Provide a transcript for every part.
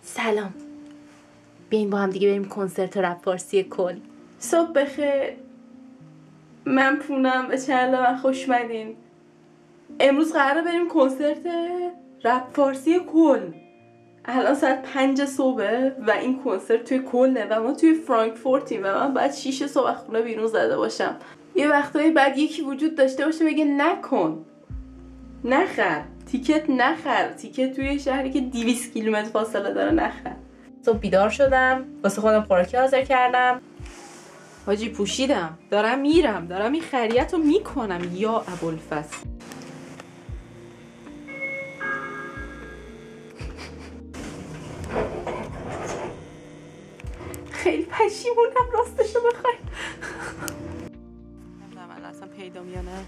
سلام، بیاین با هم دیگه بریم کنسرت رپ فارسی کل. صبح بخیر، من پونم به چنل من خوش اومدین. امروز قراره بریم کنسرت رپ فارسی کل. الان ساعت 5 صبحه و این کنسرت توی کلنه و ما توی فرانکفورتیم و من باید 6 صبح از خونه بیرون زده باشم. یه وقتایی بعد یکی وجود داشته باشه بگه نکن، نخر تیکت، نخر تیکت توی شهری که 200 کیلومتر فاصله داره، نخر. صبح بیدار شدم، واسه خودم خوراکی حاضر کردم. حاجی پوشیدم، دارم میرم، دارم این خریت رو میکنم. یا ابوالفضل خیلی پشیمونم راستشو بخوای. نمیدونم من اصلا پیدام یا نه،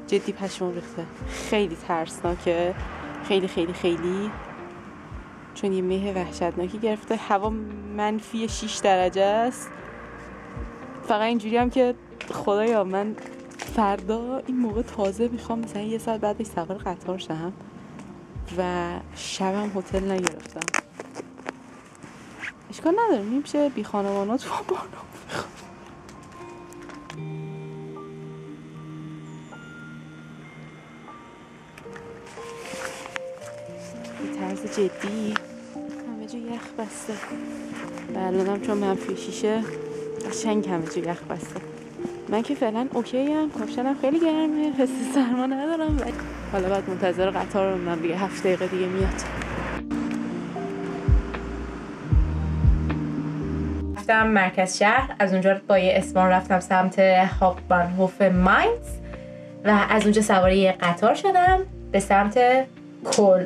جدی پشیمون ریخته، خیلی ترسناکه، خیلی خیلی خیلی، چون یه مه وحشتناکی گرفته، هوا منفی 6 درجه است. فقط اینجوری هم که خدایا من فردا این موقع تازه میخوام مثلا یه ساعت بعدش سوار قطار شم و شبم هتل نگرفتم. اشکال نداره، میشه بی خانوانات با بانو بخوام. بی طرز جدی همه جا یخ بسته و الانم چون منفی 6 قشنگ همه جا یخ بسته. من که فعلا اوکی ام، کاپشنم خیلی گرمه، حس سرما ندارم و حالا بعد منتظر قطار رو دیگه 7 دقیقه دیگه میاد. رفتم مرکز شهر، از اونجا با یه اسوان رفتم سمت هاپبانهوف ماینز و از اونجا سوار یه قطار شدم به سمت کل.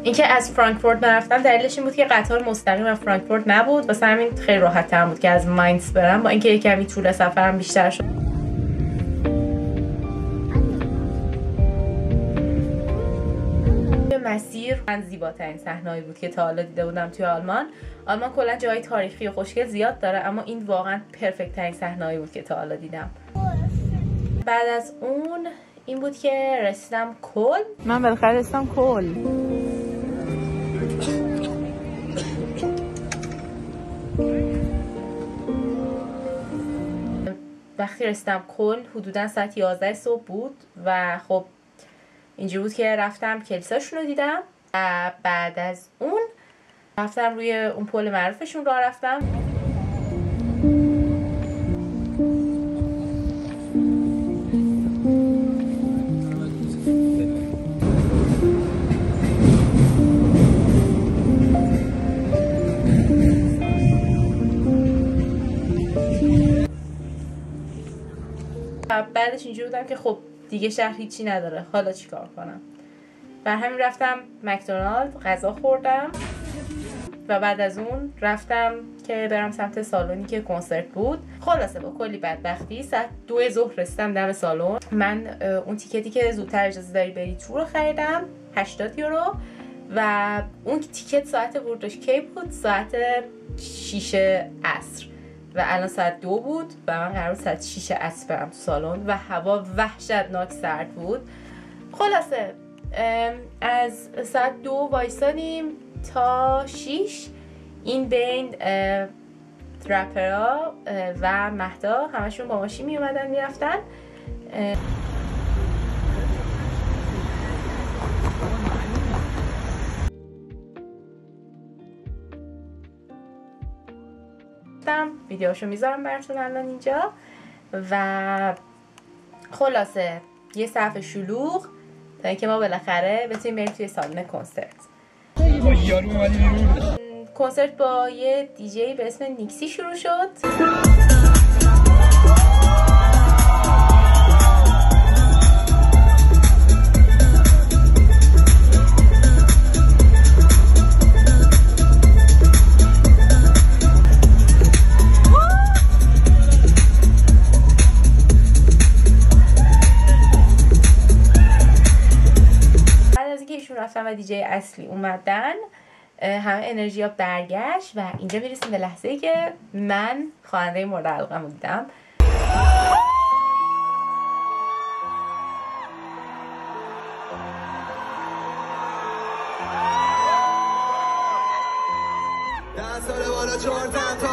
اینکه از فرانکفورت نرفتم دلیلش این بود که قطار مستقیم از فرانکفورت نبود، واسه همین خیلی راحت تر بود که از ماینز برم، با اینکه یه کمی طول سفرم بیشتر شد. مسیر من زیباترین صحنه‌ای بود که تا حالا دیده بودم توی آلمان. آلمان کلا جای تاریخی و خوشگل زیاد داره، اما این واقعا پرفکت ترین صحنه‌ای بود که تا حالا دیدم. بعد از اون این بود که رسیدم کل. من بالاخره رسیدم کل. وقتی رسیدم کل حدودا ساعت 11 صبح بود و خب اینجوری بود که رفتم کلیساشون رو دیدم و بعد از اون رفتم روی اون پل معروفشون راه رفتم. بعدش اینجوری بودم که خب دیگه شهر هیچی نداره، حالا چیکار کنم؟ بر همین رفتم مکدونالد غذا خوردم و بعد از اون رفتم که برم سمت سالونی که کنسرت بود. خلاصه با کلی بدبختی ساعت 2 ظهر رسیدم دم سالن. من اون تیکتی که زودتر اجازه داری بری تو رو خریدم 80 یورو و اون تیکت ساعت ورودش کی بود؟ ساعت 6 عصر و الان ساعت 2 بود و من قرار بود ساعت 6 عصر برم تو سالن و هوا وحشتناک سرد بود. خلاصه از ساعت 2 وایسادیم تا 6. این بین رپرها و مهدا همشون با ماشین می اومدن می رفتن. ویدیوشو میذارم براتون الان اینجا و خلاصه یه صف شلوغ تا اینکه ما بالاخره بتونیم بریم توی سالن کنسرت. کنسرت با یه دیجی به اسم نیکسی شروع شد. رفتن و دیجی اصلی اومدن، همه انرژی ها برگشت و اینجا میرسیم به لحظه ای که من خواننده مورد علاقه‌مو دیدم.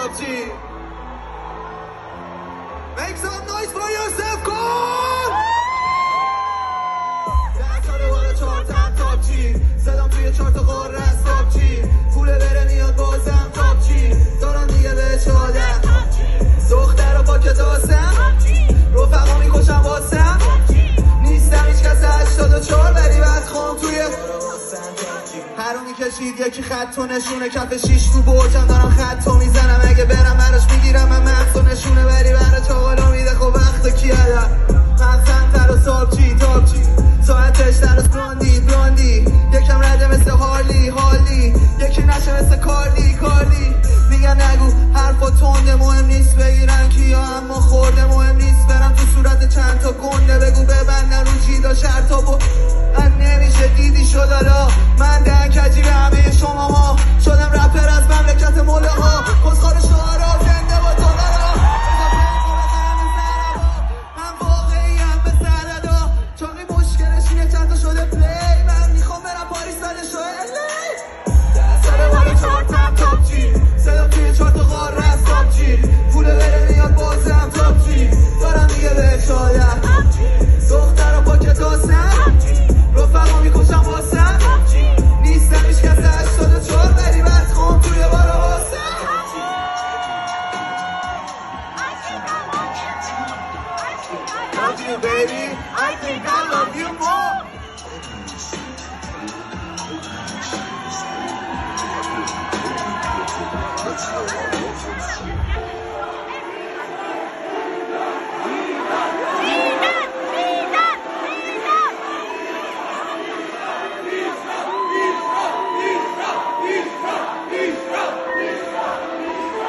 top G. Make some noise for yourself, come! دستاره بالا چارتم top G. زدم توی چارت قاره از top G. پوله بره میاد بازم top G. دارم دیگه به چادم دختر و پاک داستم رفقا میکشم واسم نیستم هیچ کس 84 ولی بعد خون توی هرونی کشید یکی خط و نشونه کف 6 تو برجم دارم خط و میزنم اگه برم براش میگیرم من مغز و نشونه ولی برای چاقالا میده خب وقت کی هدم مغزم تر و تاب چی ساعتش در از براندی یکم رده مثل هارلی یکی نشه مثل کارلی میگن نگو حرفا تنده مهم نیست بگیرن کیا اما خورده مهم نیست برم تو صورت چند تا گنده بگو ببندن رو جیدا شرطا من نمیشه دیدی شد حالا من دهکجی به همه شماها شدم رپر از مملکت مولاها خودخوار شعرها زنده با دلارا من واقعیم به سردا چاقی مشکلش اینه چند تا شده پلی من میخوام برم پاریس سال شوه دستاره بالا چارتم تاپ جی صدام توی چارت قاره از تاپ جی پوله بره میاد بازم تاپ جی دارم دیگه به چادم دختر و پاک داستم رفقا میکشم واسم نیستم هیچ کس 84 ولی بعد خون توی بارا واسم Love you baby, I think I love you more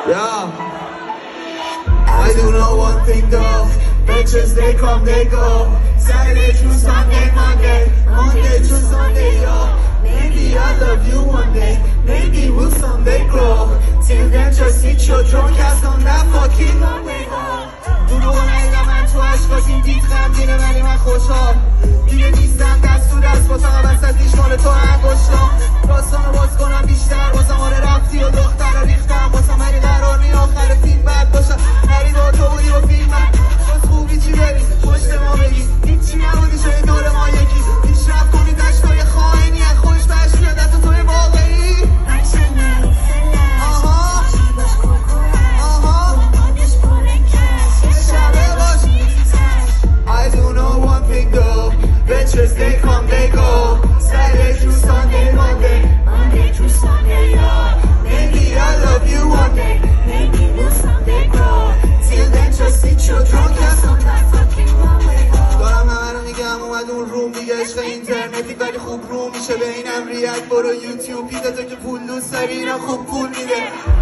Yeah, I do know one thing though. Bitches they come, they go. Saturday through Sunday, Monday through Sunday, yo. Maybe I'll love you one day. Maybe we'll someday grow. Till then, just sit your drunk ass on that fucking long way home. دروغ نگم من تو عشقات این دید غمگینه ولی من خوشحال دیگه نیستم دست تو دست واسم وسط دیشمال تو انگشتام داستانو باز کنم بیشتر واسم آره رفتی و دختر ریختم واسم ولی قرار نی آخر فیلم بد باشم هری با تو بودی با فیلمم باز خوبی چی بری پشت ما بگی هیچی نبودی شده دور ما یکی پیشرفت کنی دشتای خائنی از خوش بهش میاد دست توی واقعی I do know one thing though. Bitches they come, they go. Saturday through Sunday, Monday through Sunday, yeah. Maybe I'll love you one day. Maybe we'll someday grow. Till then just sit your drunk ass on that fucking runway. دارم همه رو میگم اومد اون روم دیگه عشق اینترنتی ولی خوب روم میشه به اینم ریاکت برو یوتیوب پیده تو که پول دوست داری اینم خوب پول میده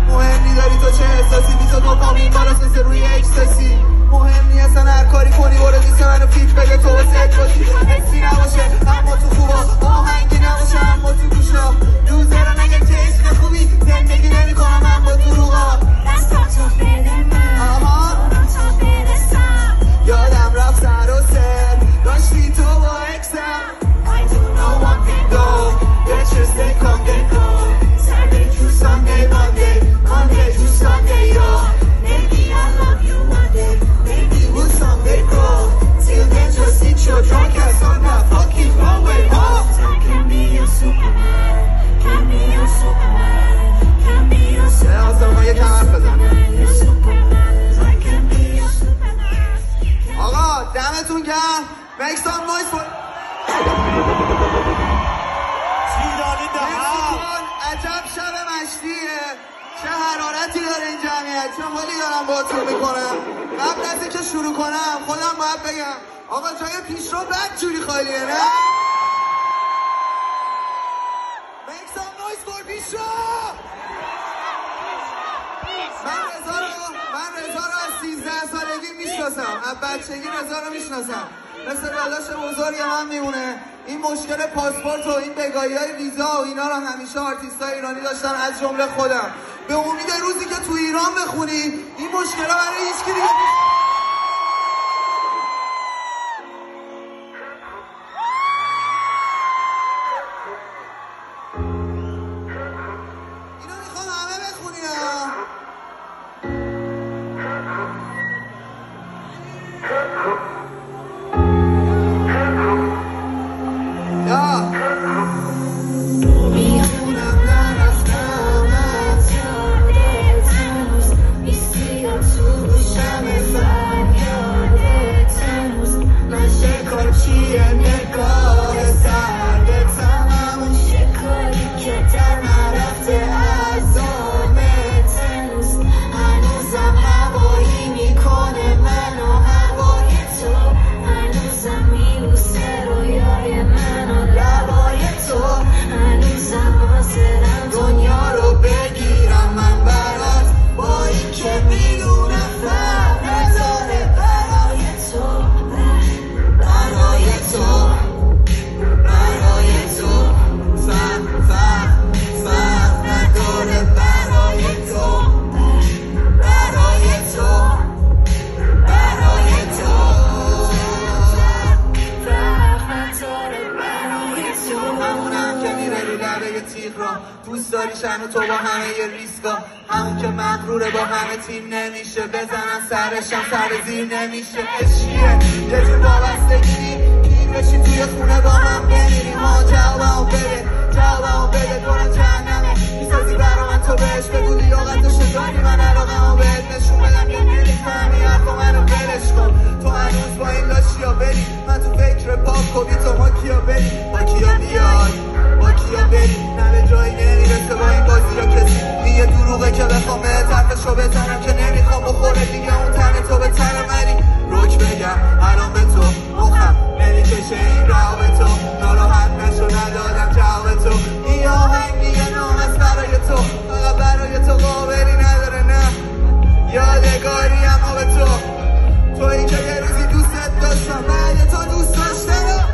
مهم نداری تو چه احساسی بی تو دوپامین بالاست مثل روی اکستاسی مهم نی اصلا هر کاری کنی برو دیسه منو فیت بگه تو واسه باشی حسی نباشه اما تو خوبا آهنگی نباشه اما تو گوشا دوزارا نگه که عشق خوبی زندگی نمیکنم اما دروغا دستم تو بده من تو برسم یادم رفت سر و سر داشتی تو با اکسم I do know one thing though Bitches they come they go Saturday through Sunday Monday through Sunday yo Maybe I'll love you one day Maybe we'll someday grow Till then just sit your drunk ass on that fucking runway home I can be your Superman Can be your Superman Can be your Superman Your Superman I can be your Superman آقا دمتون گرم Make some noise for عجب شب مشتیه چه حرارتی داره این جمعیت چه حالی دارم باهاتون میکنم قبل از اینکه شروع کنم خودم باید بگم آقا جای پیشرو بدجوری خالیه نه Make some noise for پیشرو من رضا رو از 13 سالگی میشناسم از بچگی رضا رو میشناسم مثل داداش بزرگ هم میمونه این مشکل پاسپورت و این بگاهی‌های ویزا و اینا رو همیشه آرتیست‌های ایرانی داشتن از جمله خودم به امید روزی که تو ایران بخونی این مشکل‌ها برای هیچکی دیگه اینو میخوام همه بخونی ها تو با همه یه ریسکا، همون که مغروره با همه تیم نمیشه، بزنن سرشم سر زیر نمیشه. عشقیه یه جور وابستگی، گیر بشی توی خونه با هم بمیریم. جوابمو بده، جوابمو بده، کنم جهنمه میسازی برا من، تو بهش بگو لیاقتو شدانی، من علاقمو بهت نشون بدم یا نمیفهمی حرفا منو ولش کن. تو هنوز با این لاشیا بری، من تو فکر پاک تو ما کیا بری، با کیا بیای، با کیا بری، نه به جایی نمیرسه با این بازی یا کسی میگه دروغه که بخوام به طرفشو بزنم که نمیخوام بخوره دیگه اون تن تو به تن منی. روک بگم الان به تو مخم نمیکشه این رابطو، ناراحت نشو ندادم جواب تو، این آهنگ دیگه نام است برای تو، فقط برای تو قابلی نداره نه یادگاری اما به تو، تویی که یه روزی دوستت داشتم بعد تو دوست داشتم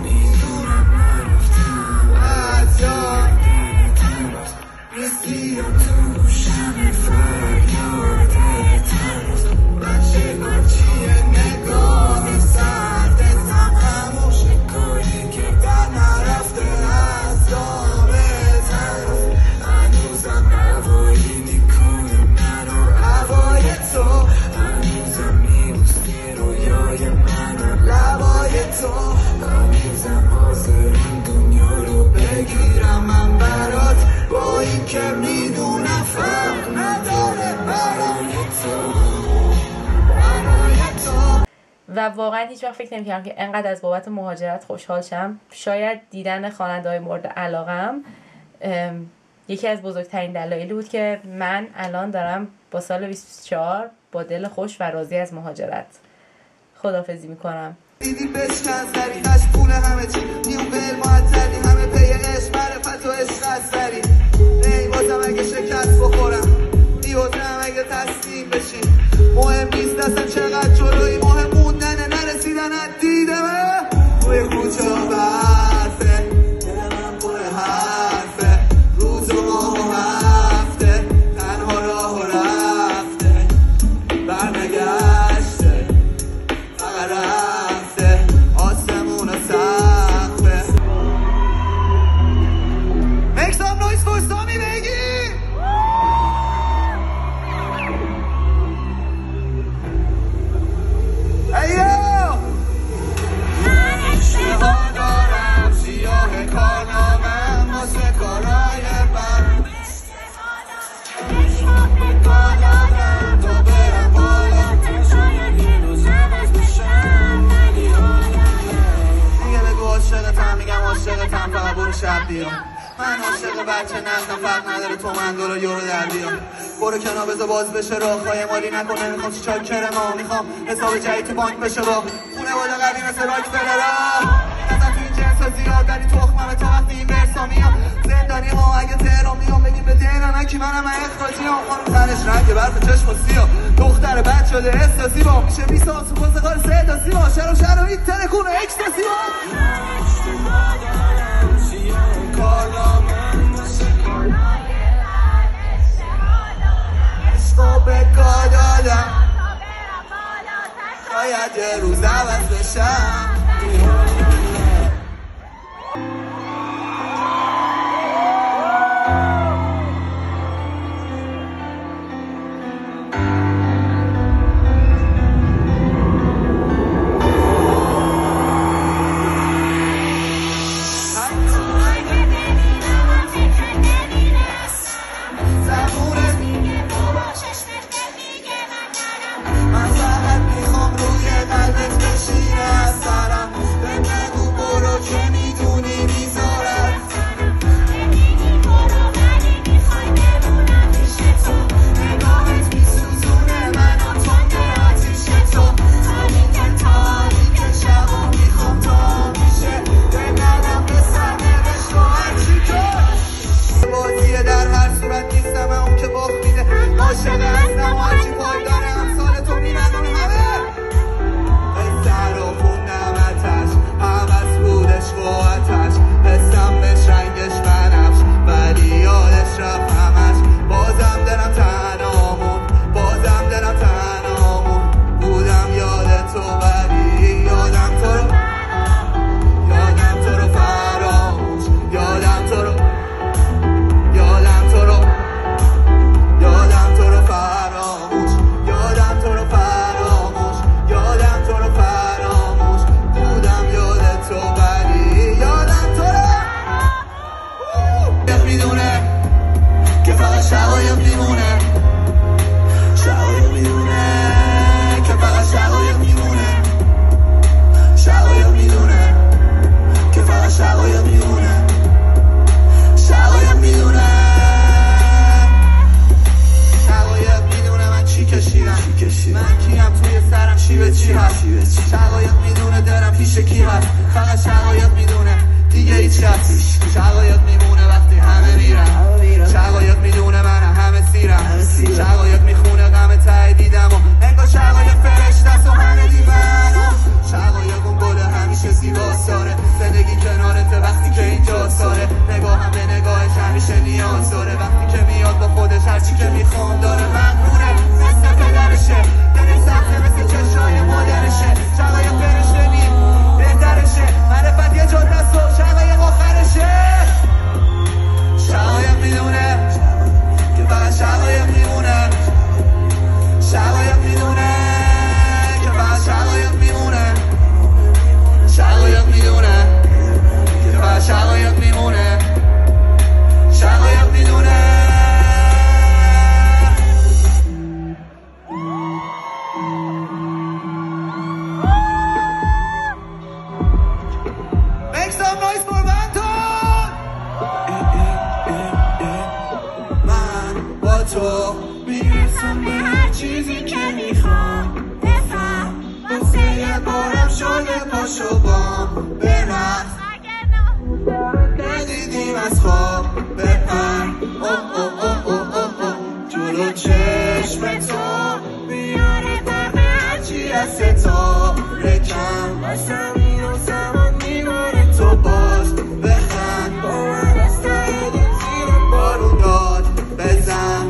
میدونم نرفتم از جان رسیدم تو شب فریاد تنز بچه بچیه نگاه سردتم خموش کنی که در نرفته از دام تنز هنوزم هوایی میکنه منو هوای تو، هنوزم میبوسی رویای منو لبای تو، هنوزم حاضرم دنیا رو بگیرم من برات، با این که میدونم فرق نداره برای تو. و واقعا هیچ وقت فکر نمی‌کردم که انقدر از بابت مهاجرت خوشحال شم. شاید دیدن خواننده‌های مورد علاقم یکی از بزرگترین دلایلی بود که من الان دارم با سال 2024 با دل خوش و راضی از مهاجرت خداحافظی میکنم. دیدی بشکن سری هشت پونه همه چی نیون بل معطلی همه پی عشق معرفت و عشق از سری نیبازم اگه شکست بخورم بیوزم اگه تسلیم بشی، مهم نیست اصلا چقدر جلوی، مهم موندنه نرسیدن از دیدمه توی کوچه و برفه دلم پر حرفه روز و ماه و هفته تنها راه و رفته برنگشته فقط رفته آسمون و سقفه. Make some noise for Sami بگی ایو من اشتها دارم سیاه کارنامم واسه کارای برم اشتها دارم تا برم بالا شاید یه روز عوض بشم ولی دیگه بگو عاشقتم میگم عاشقتم فقط برو شب بیام، من عاشق بچه نشم فرق نداره تو من $2 یورو در بیام، برو کنار بذار باز بشه راههای مالی نکنه نمیخوام چی چاکر ما میخوام حساب جایی تو بانک بشه با خونه والا قوی مثل راک فررا نزن تو این جنس ها زیاد داری تخممه تا وقتی این برسا میام زندانی ها اگه تهران میام بگیم به دینم نکی منم اخراجی هم خانم تنش رنگ برف چشم و سیاه دختر بد شده احساسی با میشه 20 سال سو خواستگار 3 تا 30 شرم شرم این ترکونه اکستاسی با به کار دادم شاید یه روز عوض بشم. عاشق هستم هرچی پای داره امثال تو میرنم همه من کیم توی سرم شیوه چی هست شقایق میدونه دلم پیش کی هست فقط شقایق میدونه دیگه هیچ هست شقایق میمونه وقتی همه میرن شقایق میدونه من همه سیرم شقایق میخونه غم ته دیدم و انگار شقایق فرشته است و همه دیوان شقایق اون گل همیشه زیباست داره زندگی کنارته وقتی که اینجا ساره نگاهم به نگاهش همیشه نیاز داره وقتی که میاد با خودش هرچی که میخوام داره مغروره مثل پدرشه دلش سخته مثل چشای مادرشه شقایق فرشته نیم بهترشه معرفت یه جاده است و شقایق آخرشه شقایق میدونه که فقط شقایق میمونه شقایق میدونه که فقط شقایق میمونه شقایق میدونه که فقط شقایق میمونه شقایق میدونه Make some noise for Vanton من با تو میرسم به هر چیزی که میخوام بفهم واسه یه بارم شده پاشو بام برقص ندیدیم از خواب بپر جلو چشم تو میاره برق هرچی از ستاره کم واسه میون زمان میباره تو باز بخند با من از ته زیر بارون داد بزن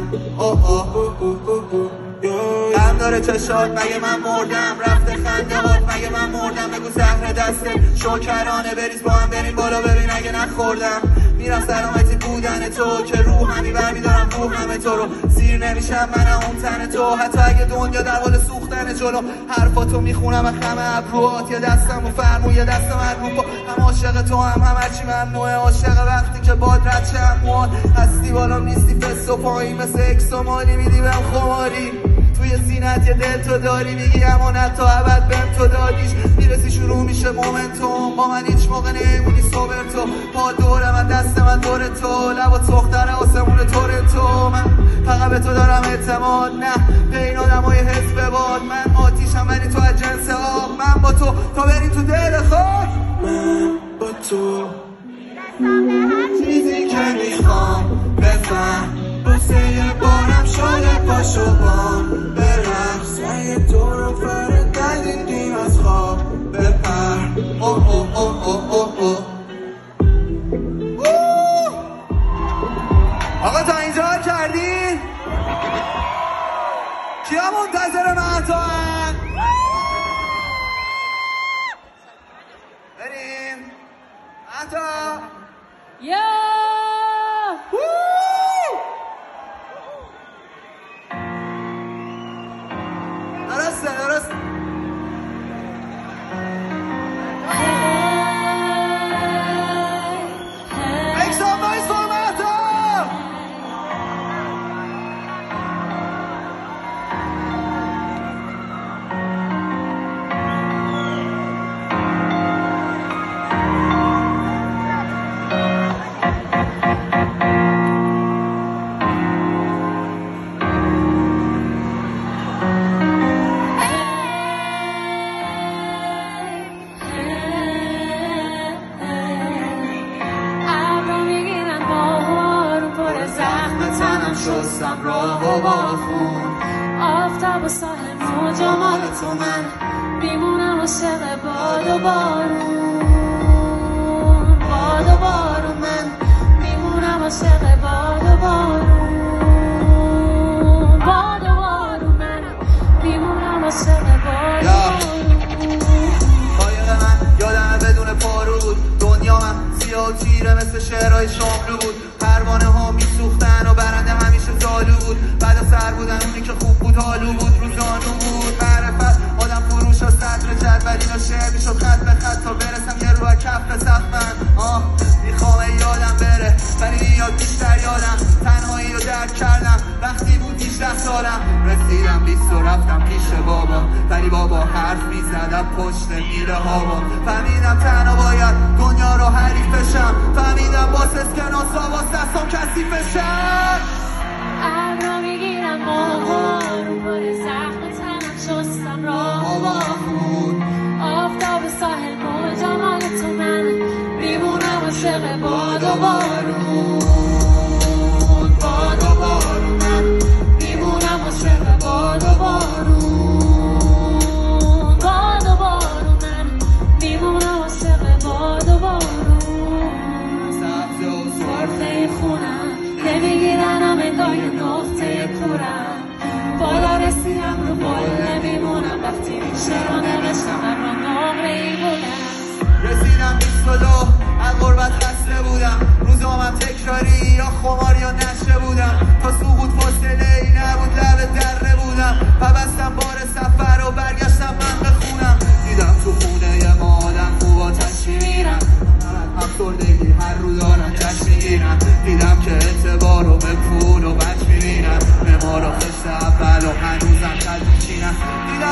غم داره چشات مگه من مردم رفته خنده هات مگه من مردم بگو زهر دسته شکرانه بریز با هم بریم بالا ببین اگه نخوردم میرم سلامتی بودن تو که روحمی برمیدارم روح همه تو رو سیر نمیشم منم اون تن تو حتی اگه دنیا در حال سوختن جلو حرفاتو میخونم از همه ابروات یه دستم و فرمو یه دستم رو پا هم عاشق تو هم هرچی ممنوعه عاشق وقتی که باد رد چه مواد هستی بالام نیستی فست و پایین مثل اکس و مالی میدی بهم خماری توی سینت یه دل تو داری میگی امانت تا ابد بهم تو دادیش میرسی شروع میشه مومنتوم با من هیچ موقع نمونی صبر تو پا دور من دست من دور تو لبا تختر آسمون تورنتو من فقط به تو دارم اعتماد نه به این آدم های حس بباد من آتیشم ولی تو از جنس آب من با تو تا بری تو دل خاک من با تو چیزی که میخوام بفهم بسه یه بارم شده پاشو بام برقص سعی تو رو فرد ندیدیم از خواب بپر آقا تا اینجا کردین؟ کیا منتظر مهتا هن؟ بریم مهتا درسته Make some noise for Mehta! شستم راه و با خون آفتاب و ساحل و جمال تو من میمونم عاشق باد و بارون باد و بارون من میمونم عاشق باد و بارون باد و بارون من میمونم عاشق باد و بارون قایق من یادمه بدون پارود دنیا من سیاه و تیره مثل شعرهای شاملو بود پروانه ها میسوختن و برنده همیشه زالو بود بعد سر بودن اونی که خوب بود حالو بود روزانو بود معرفت آدم فروش و صدر جدولی و شعر میشد خط به خط تا برسم یه رو کف سخت من میخوام یادم بره ولی یاد بیشتر یادم تنهایی رو درک کردم وقتی بود 18 سالم رسیدم 20 و رفتم پیش بابا ولی بابا حرف میزدم پشت میره هوا فهمیدم تنها باید دنیا رو حریف بشم فهمیدم باس اسکناس ها باس دستم کثیف شم ابرا میگیرم ماها رو پای زخم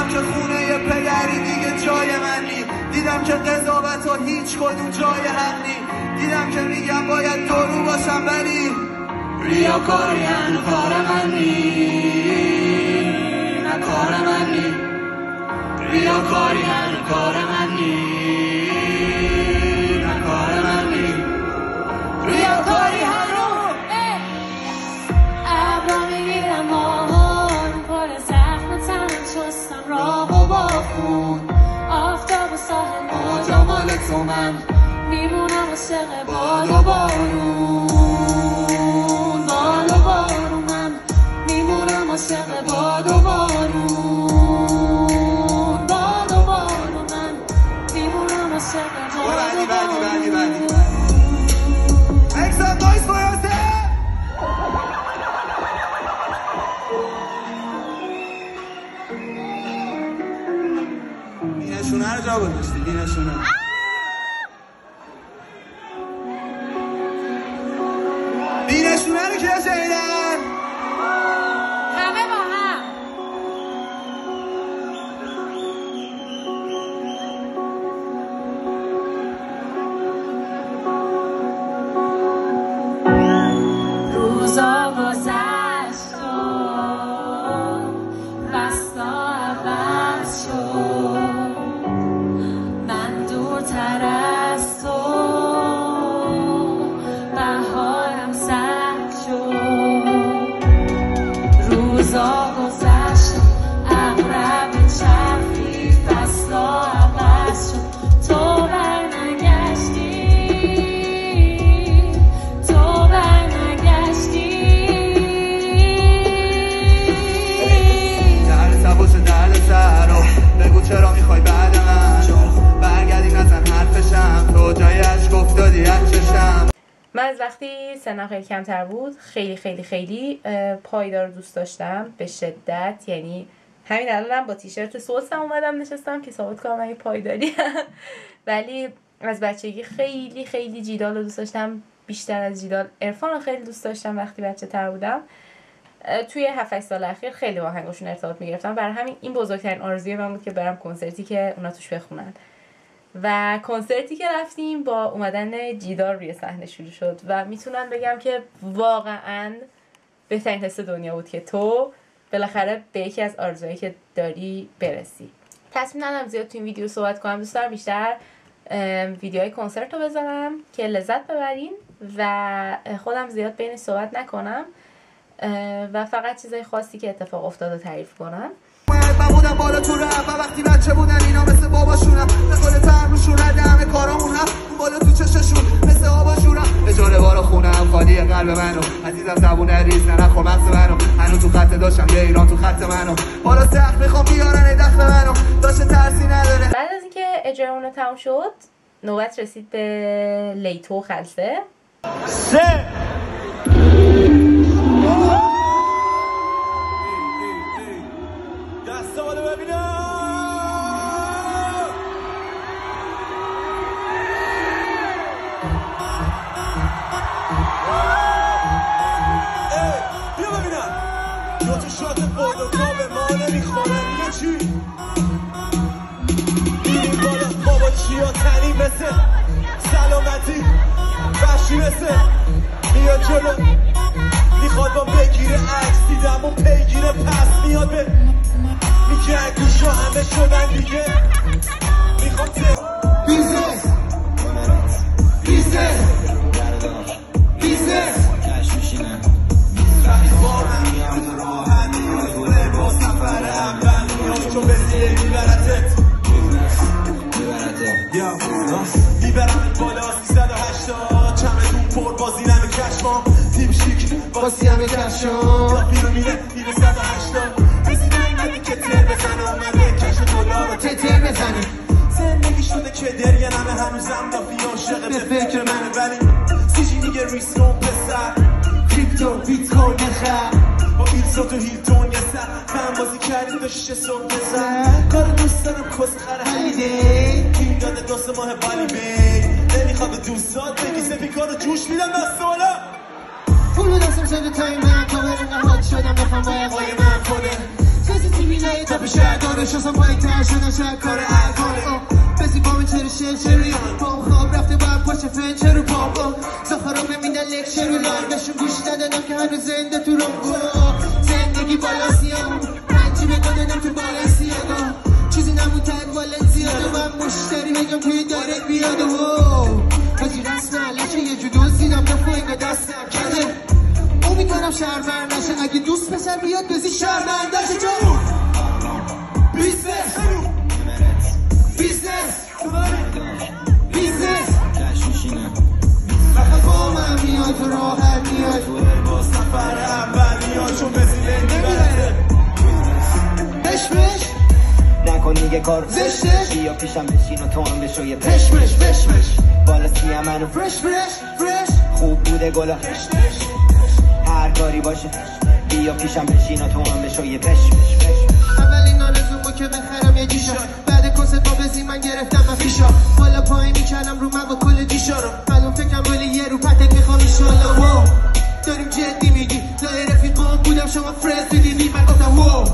دیدم که خونه ی پدری دیگه جای من نی، دیدم که قضاوت ها هیچ کدوم جای حق نی، دیدم که میگم باید دورو باشم ولی ریاکاری هنو کار من نی، نه کار من نی، ریاکاری هنو کار من نی، نه کار من نی، ریاکاری هنو ابرا میگیرم ماهان پر زخم تنم شستم راه و با خون آفتاب و ساحل موجا مال تو من میمونم عاشق باد و بارون باد و بارون من میمونم عاشق باد و بارون باد و بارون من میمونم عاشق باد و بارون Make some noise for yourself! بینشونه رو جا گذاشتی بینشونه بینشونه رو که شنیدن همه با هم روزا گذشت و بستا عوض شد من دورتر از تو بهارم سرد شد روزا گذشت اغرب چرخید فصلا عوض شد تو برنگشتی تو برنگشتی درد سباشه درد سرو بگو چرا میخوای بعد من برگردی نزن حرفشم تو جایش گفتادی از چشم. من از وقتی سنم خیلی کمتر بود خیلی خیلی خیلی پایدار دوست داشتم به شدت، یعنی همین الانم با تیشرت سوسم اومدم نشستم که ثابت کنم من پایداری ولی از بچگی خیلی خیلی جیدال رو دوست داشتم، بیشتر از جیدال عرفان رو خیلی دوست داشتم وقتی بچه تر بودم. توی 7-8 سال اخیر خیلی با آهنگاشون ارتباط میگرفتم، برای همین این بزرگترین آرزوی من بود که برم کنسرتی که اونا توش بخونن و کنسرتی که رفتیم با اومدن جیدار روی صحنه شروع شد و میتونم بگم که واقعا بهترین حس دنیا بود که تو بالاخره به یکی از آرزوهایی که داری برسی. تصمیم ندارم زیاد تو این ویدیو صحبت کنم، دوست دارم بیشتر ویدیوهای کنسرت رو بذارم که لذت ببرین و خودم زیاد بینش صحبت نکنم و فقط چیزای خاصی که اتفاق افتاد رو تعریف کنم. من بودم بالا تو رفت و وقتی بچه بودن اینا مثل باباشونم به خود ترموشون رده همه کارامون هم اون بالا تو چششون مثل آباشونم اجاره بارا خونم خالی قلب منو عزیزم زبونه ریز نخور مغز منو هنو تو خط داشتم یه ایران تو خط منو بالا سخت میخوام بیارن دخل منو داشته ترسی نداره. بعد از اینکه اجاره اونو تموم شد نوبت رسید به لیتو و خلصه. سلامتی بشی مثل میاد جلو میخواد با بگیره عکس دیدم و پیگیره پس میاد به میگه گوشو همه شدن دیگه میخواد بیزنس بیزنس بیزنس با من میام راه هم میگوه با سفر هم بند چون بسیه میبرتت میبرم بالا 380 چمدون پر بازی نمه کشمام تیم شیک بازی همه کشم بیرو میره 180 کسی نایمده که تر بزنه اومده کش دلار رو تر بزنه زندگی شده که درگه نمه هنوزم دافی عاشقه به فکر منه ولی سیجی میگه ریستون پسر کریپتو بیت کوین بخر با ایلسا تو هیلتون یه سر هم بازی کردیم تا 6 صبح بزن کار دوست دارم کسخر هلیده تیم داده 2 ماه بالی بی نمیخواد به دوستات بگی سپیکار رو جوش میدم دست بالا پولو دستم شده تای من کامر اینقدر حاد شدم بخوام با اقای من کنه کسی تو میلای تا بشه دانش اصلا پایین تر شدن شاید کار ارگانه بزی با من چرا شنچری پام خواب رفته باید پاشه فنچه رو پام زخارا بمیدن لکچه رو لایمشون گوش ندادم که هنو زنده تو رو زندگی بالاسیام پنجی بگادنم تو بالاسیاگا چیزی نمون تر والنسیاگا من مشتری بگم توی دارت بیاده کسی رسم علشه یه جو دوزیدم دفعه اینگا دستم کده میکنم شرمند نشه اگه دوست پسر بیاد بزی شرمند نشه جو بیزنس بیزنس بیزنس وقت با من میاد تو راحت میاد تو با سفر اول میاد چون بزیده نمیرسه بشمش نکن دیگه کار زشتش بیا پیشم بشین و تو هم بشو یه پشمش بالا سیم منو فرش خوب بوده گلا هر کاری باشه بیا پیشم بشین و تو هم بشو یه پشمش اولین آرزومو که بخرم یه جیشا بعد کنسرت با بزی من گرفتم افیشا بالا پایین میکردم رو من با کل دیشا رو الان فکرم ولی یه رو پتک میخوام ایشالا واو داریم جدی میگی لای رفیقان بودم شما فرز دیدی من گفتم واو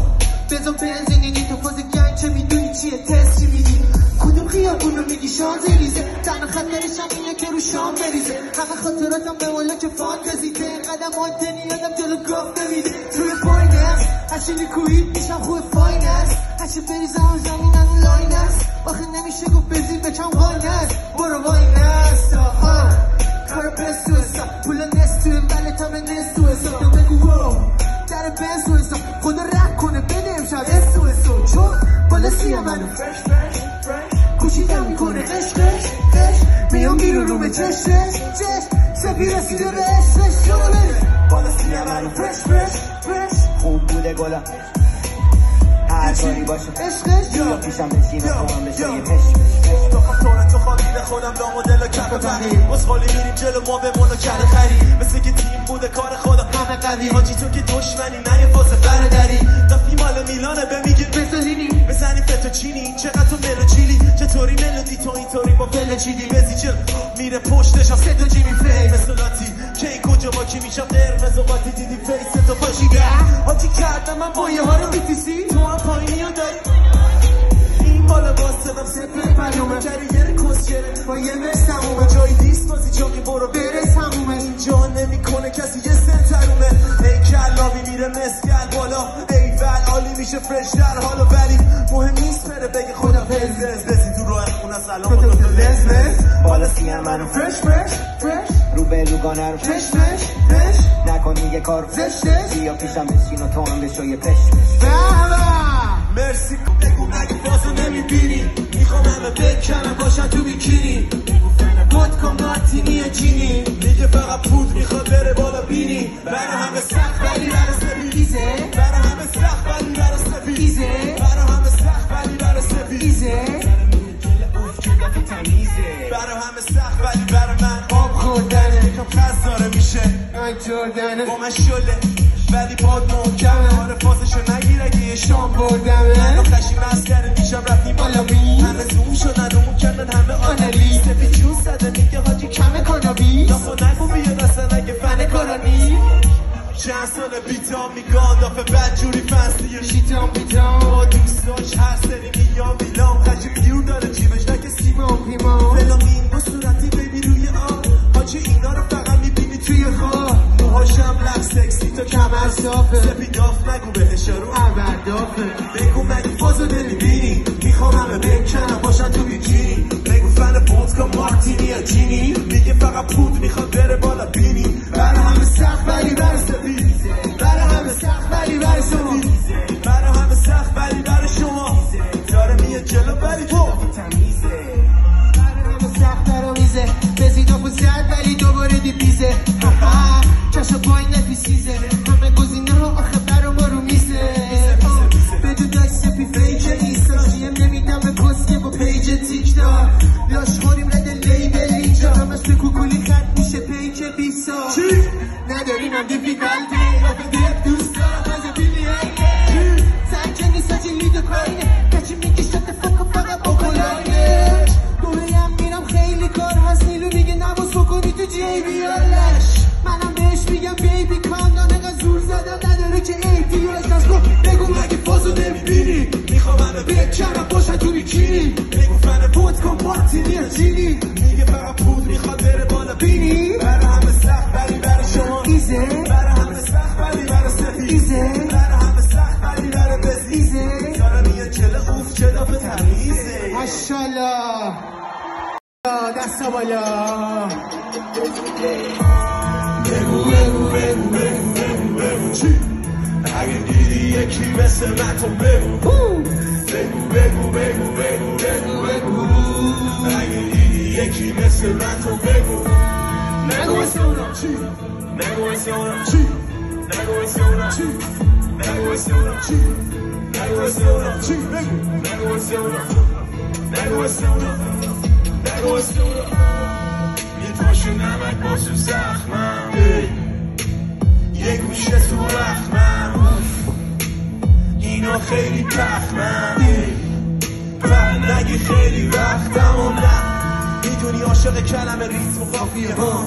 بزن بنزینی تو فاز گنگ چه میدونی چیه تست چی میدی کدوم خیابون رو میگی شانزلیزه تنها خطرشم اینه که رو شام بریزه همه خاطراتم به مولا که فانتزیته قدم آنتنی یادم جلو گاف نمیده توی پایین است هرچی میکویید میشم خوب فاین است هرچی بریزم و زمینم لاین است آخه نمیشه گفت بزید بکم واین است برو واین است آها کار پس تو حساب پول نست تو بلتم نست تو حساب تو بگو واو در بنز تو حساب خدا رک کنه بده امشب اس تو حساب چون بالا سیم منو کوچیدم میکنه عشقش میام بیرون رومه چشش سپی رسیده به عشقش بالا سیم منو فرش خوب بوده گلا هر کاری باشه عشقش یا پیشم بشین و تو هم بشه یه پشمش تو خالیده خودم دام و دل و کف بنی مسخالی میریم جلو ما به منو کرده خری مثل که تیم بوده کار خدا همه قوی حاجی تو که دشمنی نه یه فاز بردری دفتی مال میلانه بمیگیر بزنینی بزنی فتو چینی چقدر تو ملو چیلی چطوری ملودی تو اینطوری با فله چیدی بزی چل میره پشتش ها سه جیمی فی مثلاتی کی کجا با کی میشم قرمز و باتی دیدی فیس تو پاشیده حاجی کردم من بایه ها رو بیتیسی تو هم پایینی رو داری این بالا باستدم سپر پریومه کریر کسگره با یه مرس تمومه جایی دیست بازی جاقی برو برس همومه اینجا نمیکنه کسی یه سنترومه ای کلابی میره مسگل بالا ای ول عالی میشه فرش در حالا ولی مهم نیست بره بگه خدا پزز بسی تو راه خونه سلام و تو لزمز بالا سیم منو فرش رو به روگانه رو پشمش نکن دیگه کار زشتش بیا پیشم بشین و تو هم بشو یه پشمش مرسی بگو مگه بازو نمیبینی میخوام همه بکنم باشن تو بیکینی بود کن مارتینی جینی میگه فقط پود میخواد بره بالا بینی برا همه سخت ولی برا سبیلیزه برا همه سخت ولی برا سبیلیزه برا همه سخت ولی برا سبیلیزه برا همه سخت ولی برا من آب خوردنه یکم خست داره میشه جردنه با من شله ولی پاد محکمه آره پاسشو نگیر اگه یه شام بردمه من خشی مسکره میشم رفتیم بالا بی همه زوم شدن و مکردن همه آنلی سپی جون زده میگه حاجی کمه کانابی دافو نگو بیاد اصلا اگه فن کارانی چند سال بیتام میگان دافه بدجوری فنسیه شیطان بیتام با دوستاش هر سری میام میلام خشی دیور داره جیبش نکه سیمان پیمان فلام این با صورتی بیبی روی آن حاجی اینا رو فقط میبینی توی خواه موهاشم لب سکسی تو کمر صافه سپی داف نگو بهش رو عبر دافه بگو مگه فازو نمیبینی میخوام همه بکنم باشن تو بیکینی بگو فن بودکا مارتینی یا جینی میگه فقط پود میخواد بره بالا بینی برا همه سخت ولی برا سپی برا همه سخت ولی برا شما برا همه سخت ولی برا شما داره میاد جلو ولی تو تمیزه برا همه سخت برا میزه بزید و زد ولی دوباره دیپیزه چشم پایین نفیسیزه همه گزینه ها آخه برا ما رو میزه بدون داشت سپی فیجه نیستا جیم نمیدم به پسته با پیج تیک دار لاش خوریم رد لیبل اینجا همه کوکولی خط میشه پیج بیسا نداریم هم دیپی قلبی آفه دیپ دوستا تازه بیلیه سنجه نیستا چی لیدو پایینه کچی میگی شد فکر فقط با کلاینش دوره هم میرم خیلی کار هست نیلو میگه نباز بکنی تو جیبیالش منم بهش میگم بیبی کاندان اگه زور زدم نداره که ایپیاش نست بگو مگه فازو چینی میگه فقط پول میخواد بره بالا بینی برای همه سخت ولی برای شما ایزه برای همه سخت ولی برای سفید ایزه برای همه سخت ولی برای بزیزه سارا میاد چله اوف چلا به تمیزه ماشالله دستا بالا بگو بگو بگو بگو بگو بگو چی اگه دیدی یکی مثل من تو بگو بگو بگو بگو بگو بگو بگو اگه دیدی یکی مثل من تو بگو نگو اسم اونم چی نگو اسم اونم چی نگو اسم اونم چی نگو اسم اونم چی نگو اسم اونم چی بگو نگو اسم اونم نگو اسم اونم نگو اسم اونم یه پاشو نمک باسو زخمم یه گوشه تو رخمم اینا خیلی تخمم و نگی خیلی وقتم و نه میدونی عاشق کلمه ریتم و قافیه ها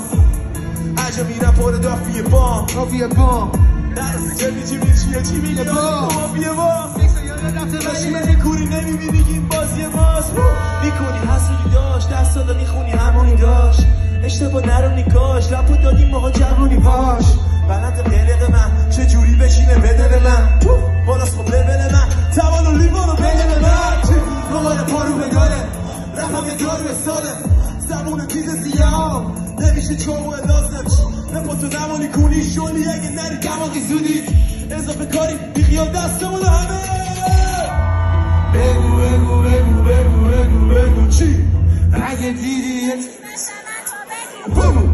عجب میرم پر دافیه بام قافیه بام نرسی چی میگه قافیه بام داشتی کوری نمیبینی این بازی ماست میکنی حسودی داشت 10 ساله میخونی همونی داشت اشتباه نرو نیکاش لپو دادیم ماها جوونی پاش بلند قلق من چجوری بشینه بدل من بالاست خب لبل من توان و لیوان و بدل من روال پارو بگاره رفم یه دار به ساله زبون تیز سیاه نمیشه چوبو لازم نپا تو نمانی کنی شلی اگه نری دماغی زودی اضافه کاری بیخیال دستمون همه بگو بگو بگو بگو بگو بگو چی اگه دیدی بگو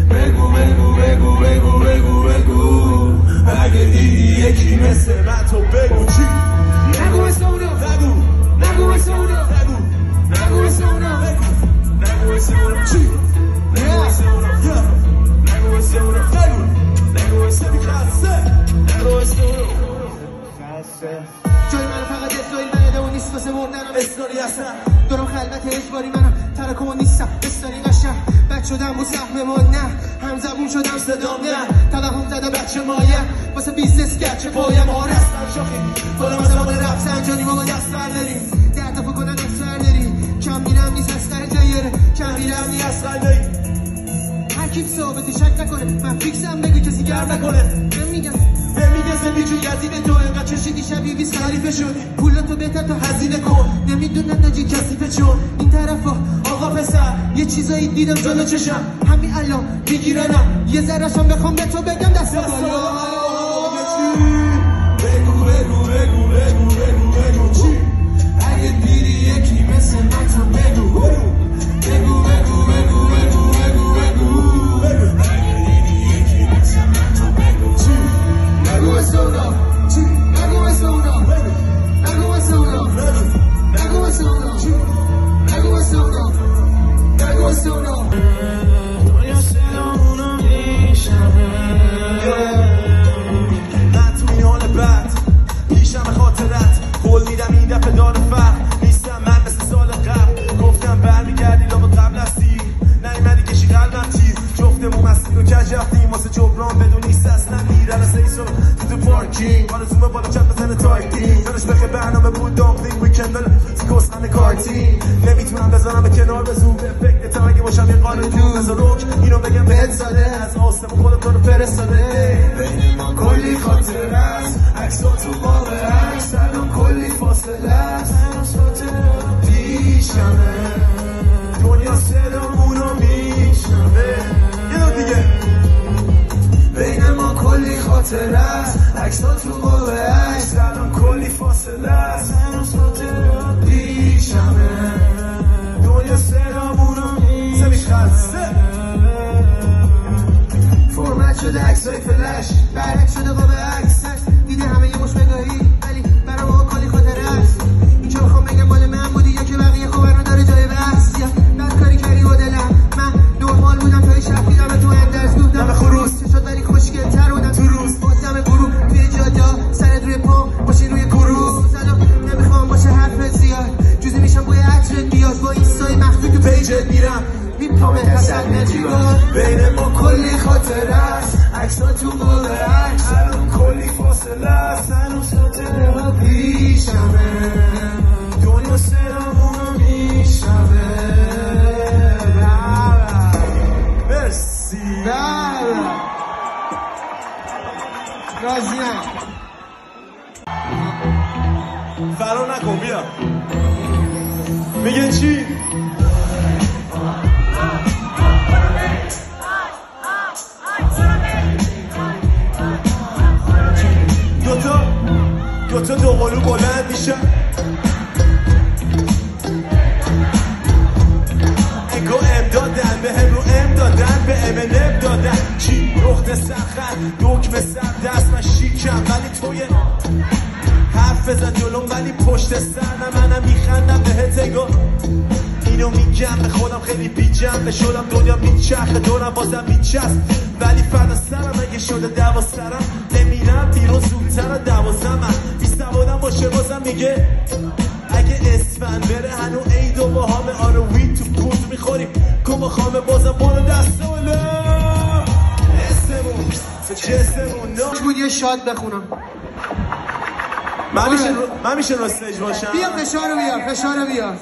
بگو بگو بگو بگو بگو بگو اگه دیدی یکی مثل من تو بگو چی نگو اسم اونو نگو نگو اسم اونو نگو نگو اسم اونو نگو اسم اونو چی نگو اسم اونو نگو اسم اونو نگو اسم نگو اسم اونو جای من فقط اسرائیل منده و نیست واسه مردنم اسرائیلی هستم دورم خلوت اجباری منم ترکمون نیستم استاری قشم بد شدم و سهم ما نه هم زبون شدم صدام نه توهم زده بچه مایه واسه بیزنس گرچه پایم آرستم شاخی بالا مثل مقل رفت سنجانی ما با دست برداری درد دفع کنن اصفر داری کم میرم نیست از سر جایره کم میرم نیست از قلبی هر کی ثابتی شک نکنه من فیکسم بگو کسی گرد نکنه نمیگه زندگی یزید تو انقدر چشیدی شبیه بیست خریفه شد پولاتو بهتر تا هزینه کن نمیدونم نجی کسیفه چون این طرفا آقا پسر یه چیزایی دیدم جلو چشم همین الان میگیرنم یه ذره‌شم بخوام به تو بگم دست بالا بگو بگو بگو بگو بگو بگو چی اگه دیدی یکی مثل من تو بگو بگو بگو بگو بگو بگو بگو اگه دیدی یکی مثل من تو بگو چی نگو اسم اونا چی نگو اسم اونا نگو اسم اونا نگو اسم اونا نگو اسم اونا نگو اسم اونا دنیا صدامونو میشنوه من تو این حال بد پیشم خاطرت قول میدم این دفعه دار فرق نیستم من مثل سال قبل گفتم برمیگردی لابد قبل هستی نیومدی کشی قلبم تیر جفتمون مسیر رو کج رفتیم واسه جبران بدون نیست اصلا میرن سیسو تو پارکینگ حالا زومه بالا چپ بزنه تایپینگ دانش بخه برنامه بود دامپلینگ ویکند داره سیکوس همه کارتین نمیتونم بزنم به کنار به زوم افکت تا اگه باشم یه قانون دون از روک اینو بگم بهت زده از آسمون خودم رو فرستاده بین ما کلی خاطر است عکس‌ها تو قاب عکس الان کلی فاصله است هنوز خاطر پیشمه دنیا صدامونو میشنوه یه دو دیگه بین ما کلی خاطر است عکس‌ها تو قاب عکس الان کلی فاصله است هنوز خاطر پیشمه دنیا صدامونو زمیش خلصه فرمت شده عکسای فلش برعکس شده قاب عکس دیده همه یه مش بگاهی ولی برای ما کلی خاطر است اینجا بخوام بگم مال من بودی یا که بقیه خوبر رو داره جای بحث یا بد کاری کردی با دلم من نرمال بودم تا شب دیدم تو اندرز دودم خروس چشات ولی خوشگل تر بودم تو روز بازم گروه توی جادا سرت روی پام ماشین روی کرو سلام نمیخوام باشه حرفت زیاد جوزی میشم بوی عطرت بیاد با اینستای مخفی تو پیجت میرم میپامه حسد نجیبان بین ما کلی خاطر است عکس‌ها تو قاب عکس الان کلی فاصله است هنوز خاطره ها پیشمه دنیا صدامونو میشنوه رو نکن بیا میگه چی؟ دوتا دو قلو بلند میشن انگو ام دادن به هم رو ام دادن به ام دادن چی؟ رخت سخت دکمه سر دست من شیکم ولی توی حرف بزن جلوم ولی پشت سر نه منم میخندم بهت انگو اینو میگم به خودم خیلی بیجم شدم دنیا میچرخه دورم بازم میچست ولی فردا سرم اگه شده دوا سرم نمیرم بیرون زودتر 12 من بیستوادم باشه بازم میگه اگه اسفند بره هنو عید و باهام آروین تو پوز میخوریم کن با خامه بازم برو دستاله اسمون به جسمون بود یه شاد بخونم من میشه رو استیج باشم بیا فشارو بیار فشارو بیار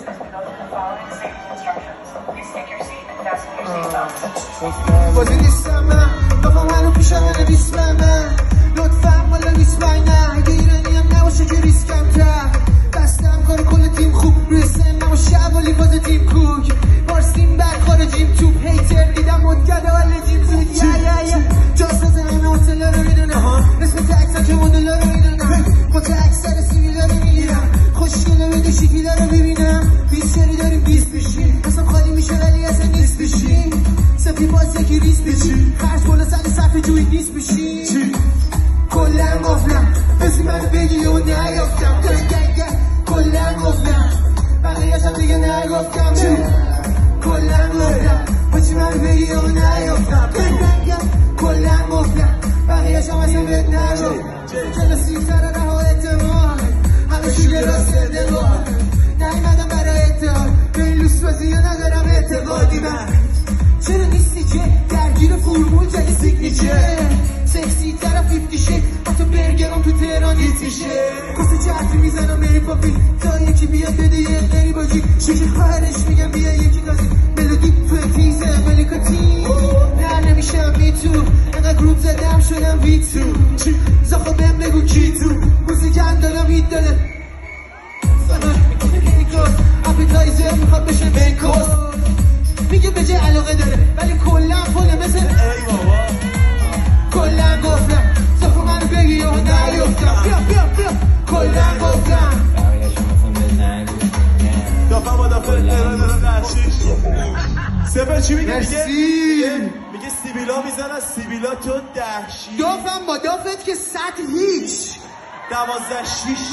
بازی نیستم من بابا منو پیشم نویسم من لطفا مالا نیست نه اگه ایرانی هم نباشه که ریسکم تر دستم کار کل تیم خوب روی سن نما شب و لیباز تیم کوک بارسیم بر خارجیم توپ هیتر دیدم مدگده حال جیم زود جاساز همه حسلا رو میدونه اسم تکسا که مدلا رو میدونم خود اکثر سیویلا رو میگیرم خوشگله بده شکیلا رو ببینم 20 شری داریم 20 بشیم اصلا خالی میشه ولی اصلا نیست بشیم سفی باز یکی ریس بشیم خرج بالا سر صفحه جوی نیست بشیم کلن گفتم بسی من بگی و نیافتم کلن گفتم بقیه‌اش هم دیگه نگفتم کلن گفتم بسی من بگی و نیافتم کلن گفتم بقیه‌اش هم اصلا بهت نگفتم جلسی تر رها اعتماد همه شوگه راست دلوار نیمدم برای اتحاد به این لوس بازی ندارم اعتقادی من چرا نیستی که درگیر فرمول جدی سیگنیچر سکسی طرف 50 شک حتی برگرم تو تهران نیست میشه کسی جرفی میزنم میری پاپی تا یکی بیاد بده یه غری باجی شکل خواهرش میگم بیا یکی دازی ملودی تو تیزه ملیکاتی نه نمیشم بی تو انقدر گروپ زدم شدم بی تو زخوا بهم بگو کی تو موزیکم دارم هیت داره اپیتایزر میخواد بشه بینکوز میگه به جای علاقه داره ولی کلن خونه مثل ای بابا کلن گفتم صفو منو بگی و نیفتم بیا کلن گفتم دافم با دافه ایران شیش سپر چی میگه؟ میگه سیبیلا میزنن سیبیلا تو 10 دافم با دافت که 100 هیچ 12-6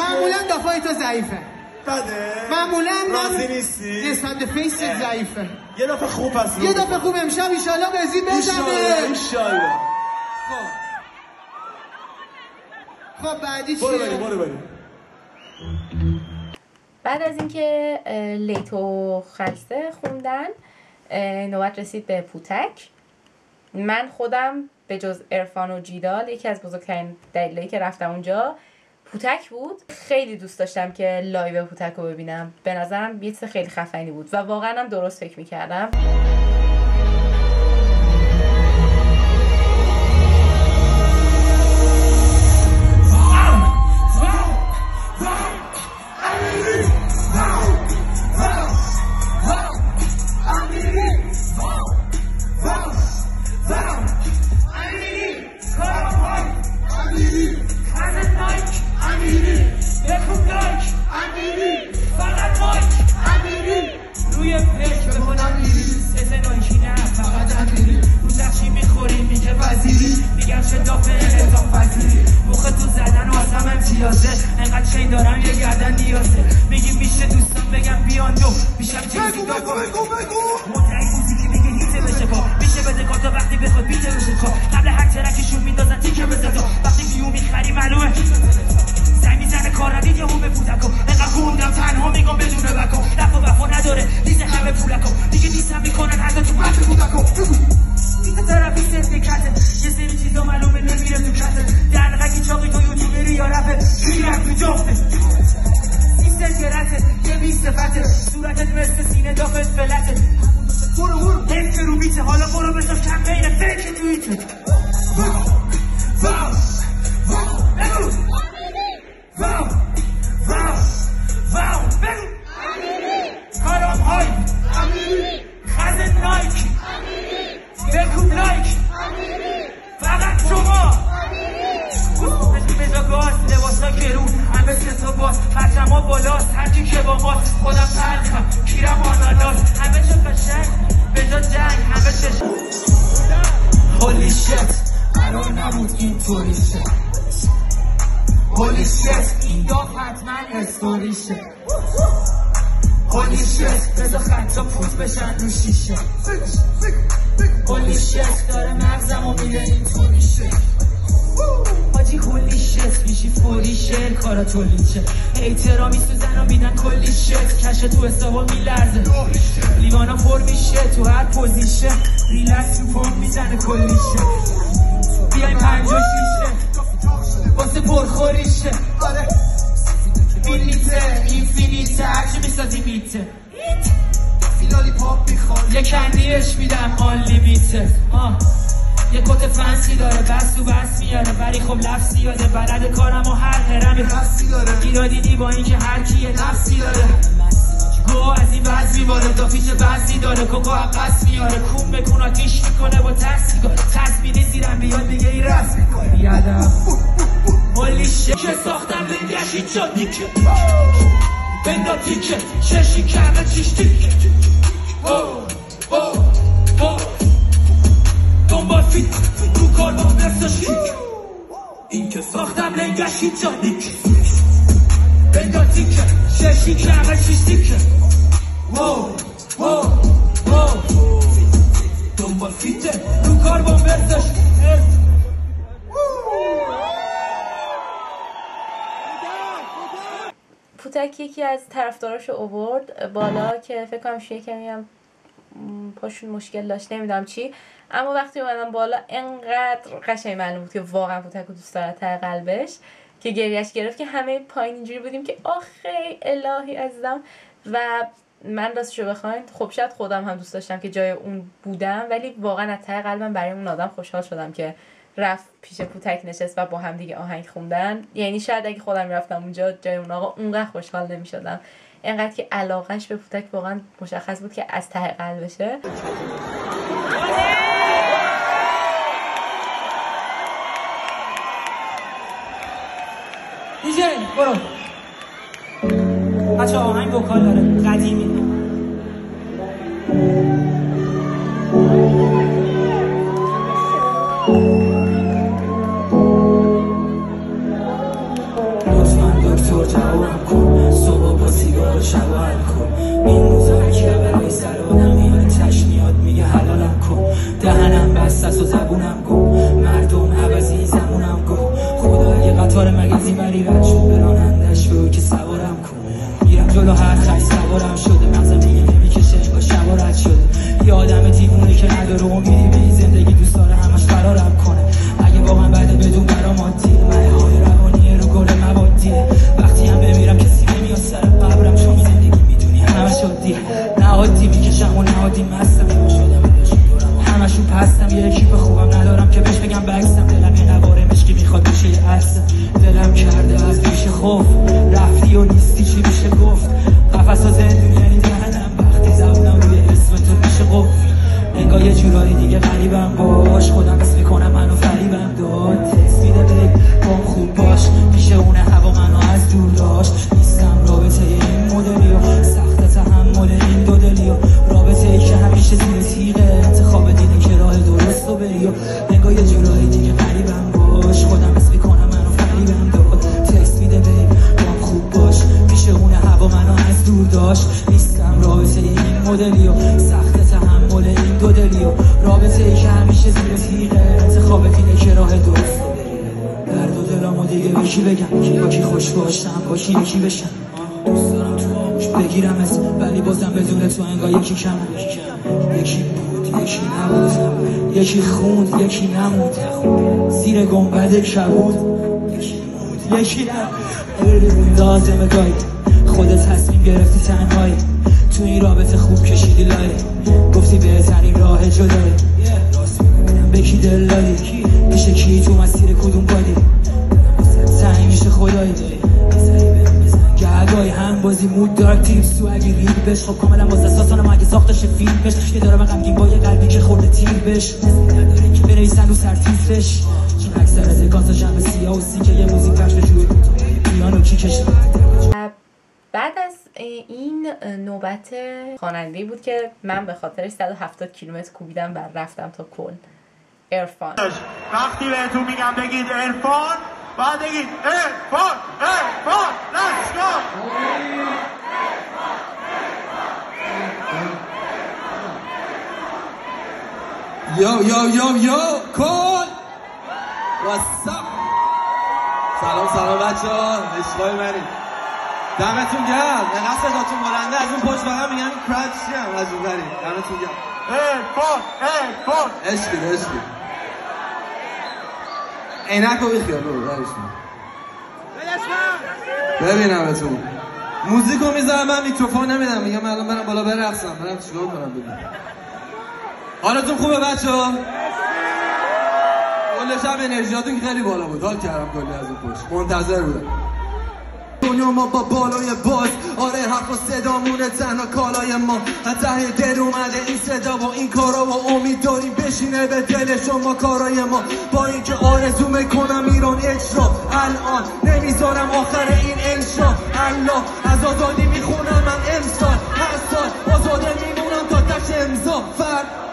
معمولا دافای تو ضعیفه بده معمولا راضی نیستی؟ نسبت به فیست ضعیفه یه دافه خوب هست یه دافه خوب امشب ایشالله بزین بزنه ایشالله خب بعدی چیه؟ برو بعد از اینکه لیت و خسته خوندن نوبت رسید به پوتک. من خودم به جز عرفان و جیدال یکی از بزرگترین دلایلی که رفتم اونجا پوتک بود. خیلی دوست داشتم که لایو پوتک رو ببینم. به نظرم یه چیز خیلی خفنی بود و واقعا هم درست فکر میکردم. هولی شت این داغ حتما استوریشه هولی شت بذار خطا پوت بشن رو شیشه هولی شت داره مغزم و میره این طوریشه حاجی هولی شت میشی فوری شعر کارا تولیشه هیترا میسوزن و میدن کلی شت کشه تو استوا میلرزه لیوانا پر میشه تو هر پوزیشه ریلکس رو پمپ میزنه کلیشه بیای 56 واسه پرخوریشه میلیته اینفینیته هرچی میسازی میته فیلالی پاپ میخواد یه کندیش میدم آن لیمیته یه کت فنسی داره بس تو بس میاره ولی خب لفظی یاده بلد کارم و هر هرمی رفتی داره ایرادی دی با این که هر کی یه نفسی داره گوه از این بز میباره دا پیچ بزی داره کوکو عقص میاره کون بکن آتیش میکنه با ترسیگاه تصمیدی زیرم بیاد میگه این رفت میکنه یادم هولی شت که ساختم لنگشی چا دیکه بندا تیکه ششی کرده چیش تیکه دنبال فیت تو کار با نفسش کیک این که ساختم لنگشی چا دیکه بندا تیکه ششی کرده چیش تیکه دنبال فیته تو کار با نفسش پوتک یکی از طرفداراشو آورد بالا که فکر کنم شویه کمی هم پاشون مشکل داشت نمیدونم چی، اما وقتی اومدم بالا انقدر قشنگ معلوم بود که واقعا پوتک رو دوست داره ته قلبش که گریهش گرفت که همه پایین اینجوری بودیم که آخه الهی عزیزم. و من راستشو بخواین خب شاید خودم هم دوست داشتم که جای اون بودم، ولی واقعا از ته قلبم برای اون آدم خوشحال شدم که رفت پیش پوتک نشست و با هم دیگه آهنگ خوندن. یعنی شاید اگه خودم رفتم اونجا جای اون آقا اونقدر خوشحال نمی‌شدم، اینقدر که علاقهش به پوتک واقعا مشخص بود که از ته قلبشه. دیجی برو بچه آهنگ وکال داره قدیمی دکتر جوابم کن صبح با سیگار شوال کن این موزه که برای سر آدم میاره تشنیات میگه حلالم کن دهنم بستست و زبونم گم مردم عوضی زمونم گم خدا اگه قطار مگزی ولی رد شد برانندش رو که سوارم کن میرم جلو هر خش سوارم شده مغزم دیگه نمیکشه انگار شبا رد شده یه آدم دیوونه که نداره امیدی به این زندگی دوست داره همش فرارم کنه اگه واقعا بده بدون برام عادی من های روانیه رو گل موادیه وقتی هم بمیرم کسی نمیاد سر قبرم چون زندگی میدونی همش عادیه نه عادی میکشم و نه عادی مستم شدم همشون پستم یه اکیپ خوبم ندارم که بهش بگم بکسم دلم یه نواره مشکی میخواد بشه یه عرصم دلم کرده از پیش خوف رفتی و نیستی چی میشه گفت قفص ها زندون یعنی دهنم وقتی زبونم روی اسم تو میشه قفل انگاه یه جورایی دیگه غریبم باش خودم اسم میکنم منو فریبم داد تکس میده بگ بام خوب باش پیش اونه هوا منو از دور داشت نیستم رابطه این مدلی و سخت تحمل این دو دلی و رابطه ای که همیشه زیر تیغه انتخاب دینه که راه درست رو بری و انگاه یه جورایی دیگه غریبم باش خودم اسم میکنم منو فریبم داد تکس میده بگ بام خوب باش پیش اونه هوا منو از دور داشت نیستم رابطه این مدلی و سخت تحمل این دو دلی و رابطه ای که همیشه زیر تیغه انتخاب دینه که راه درست رو بری درد و دلامو دیگه به کی بگم که با کی خوش باشم با کی یکی بشم دوست دارم تو آغوش بگیرم اسم ولی بازم بدون تو انگار یکی کم یکی بود یکی نبود یکی خوند یکی نمود زیر گنبد کبود یکی بود یکی نبود لازمه گاهی خودت تصمیم گرفتی تنهایی تو این رابطه خوب کشیدی لای گفتی بهترین راه جدایی راست میگم به کی دل دادی میشه کی تو مسیر کدوم بادی سعی میشه خدایی گهگاهی هم بازی مود دارک تیپس تو اگه رید بش خب کاملا باز اساسانم اگه ساختش فیلمش که دارم غمگین با یه قلبی که خورده تیر بش نداره که بنویسن رو سر تیترش چون اکثر سکانساش هم به سیاه و سیکه یه موزیک پخش به جوی پیانو کی کشه. بعد از این نوبت خواننده‌ای بود که من به خاطرش 170 کیلومتر کوبیدم و رفتم تا کل. عرفان. وقتی بهتون میگم بگید عرفان بعد بگید ارفان let's go. Yo کن واسا سلام بچه ها عشقای منی دمتون گرم اینقدر صداتون بلنده از اون پشت فقط میگم این کرد چیم از اون بری دمتون گرم ارفان عشقی عینکو بیخیال برو برشون ببینمتون موزیکو میذارم من میکروفون نمیدم میگم من الان برم بالا برقصم برم چیکار کنم ببینم حالتون خوبه بچه ها؟ کل شب انرژیاتون خیلی بالا بود حال کردم کلی از اون پشت منتظر بودم دنیا ما با بالای باز آره حرف و صدامونه تنها کالای ما ته دل اومده این صدا و این کارا و امید داریم بشینه به دل شما کارای ما با اینکه آرزو میکنم ایران اجرا الان نمیذارم آخر این انشا الله از آزادی میخونم من امسال هر سال آزاده میمونم تا تش امضا فرد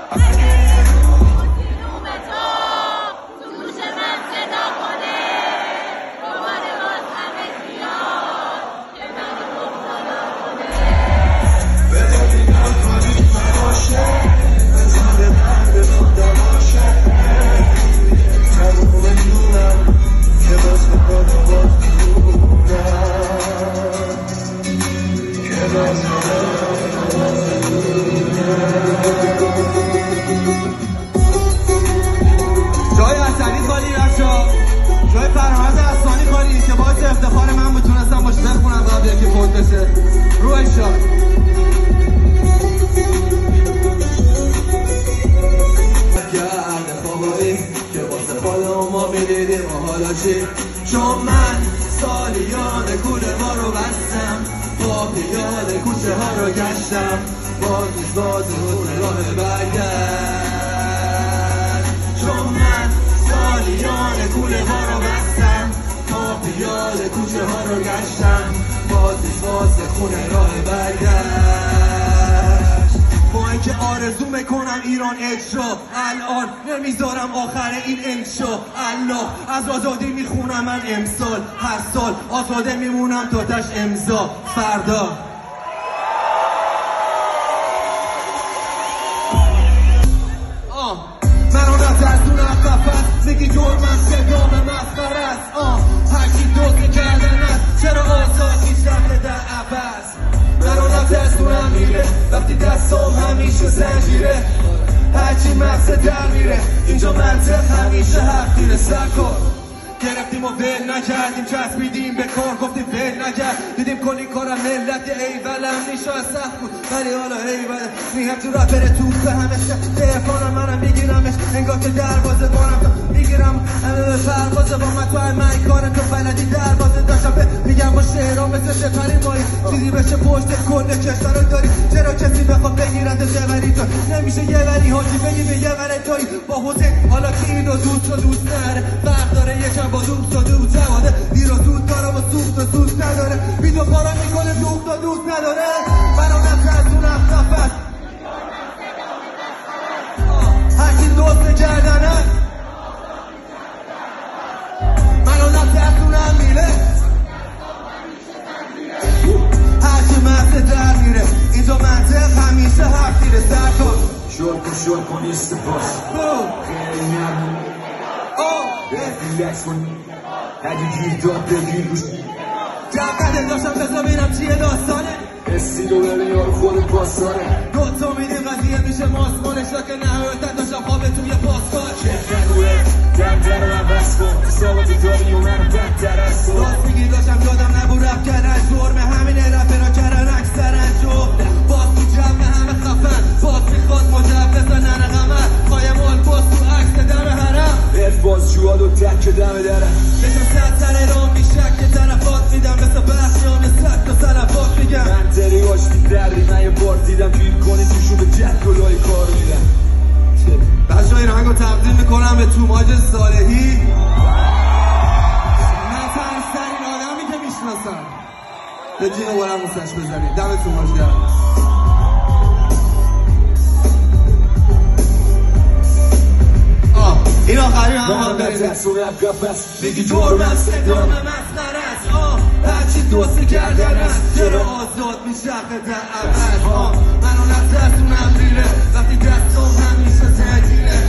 جای اصلی خالی رفشا جای فرهاد اصلانی خالی که باعث افتخار من بتونستم باش بخونم قبل که فوت بشه روی شاد گرد خوابایی که واسه خالا ما میدیدیم و حالا چی چون من سالیان کوله ما رو بستم با پیاده کوچه ها رو گشتم باز راه برگرد چون من سالیان کوله ها رو بستم با پیاده کوچه ها رو گشتم باز خونه راه برگرد با اینکه آرزو میکنم ایران اجرا الان نمیذارم آخر این انشا الله از آزادی میخونم من امسال هر سال آزاده میمونم تا تش امضا فردا من اون رفت از اون قفص میگی جرمم صدام مسخره است هرچی دوست کردن است چرا آزاد هیچ رفته در عوض من اون رفت از اونم میره وقتی دستام همیشه زنجیره هرچی مغز در میره اینجا منطق همیشه حق میره سرکار گرفتیم و ول نکردیم چسبیدیم به کار گفتیم ول نکرد دیدیم کلی کارم ملت ایولم نیشا سخت بود ولی حالا ایولم میهم تو رپر توپ همش تلفنم منم میگیرمش انگار که دروازه بارم میگیرم پروازه با من تو همه کارم تو بلدی دروازه داشتم میگم با شعرام مثل سپری مایی چیزی بشه پشت کل کشور رو داری چرا کسی بخواد بگیرد جوری تو نمیشه یه وری حاجی بگی به یه وره توی با حسین حالا کی اینو دوست نره فرق داره یکم با دوست و دوست نواده دیر و زود داره و سوخت و سوست نداره ویدیو کارا میکنه دوست و دوست نداره منم ترسونم نفس هرکی دوست کردنه منم ترسونم میره هرکی مغز در میره اینجا منطق همیشه حق میره سرکار شور کن نیست باش خیلی نرمون ریلکس کن اگه گیر داد بگیر روش جبقه داشتم بزا بینم چیه داستانه حسی رو ببین یارو خود پاسداره دوتا میدیم قضیه میشه ماسمانش که نهایتا داشتم خواب توی پاسکار چه دمتر رو من بس کن ثابت داری و منو بدتر از تو راست میگی داشتم یادم نبود رفت کردن جرمه همینه رفت را کردن اکثرن جمله باز تو جمع همه خفن باز میخواد مجب بزنن غمت قایم الباس تو عکس دم حرم باز جواد و تک دم درم نشم سر رام میشک که طرفات میدم مثل بخشیان سک و سرفات میگم من تری هاشتی دردی من یه بار دیدم گیر کنی توشون به جد گلای کار میدم بچه ها این آهنگ رو تقدیم میکنم به توماج صالحی من فرسترین آدمی که میشناسم به جین و برم موسش بزنید دم توماج گرم این آخری هم بریم میگی جرمم صدام مسخره است هرچی دوست کردن است چرا آزاد میشه در عوض منو نترسونم میره وقتی دستم همیشه زنگیره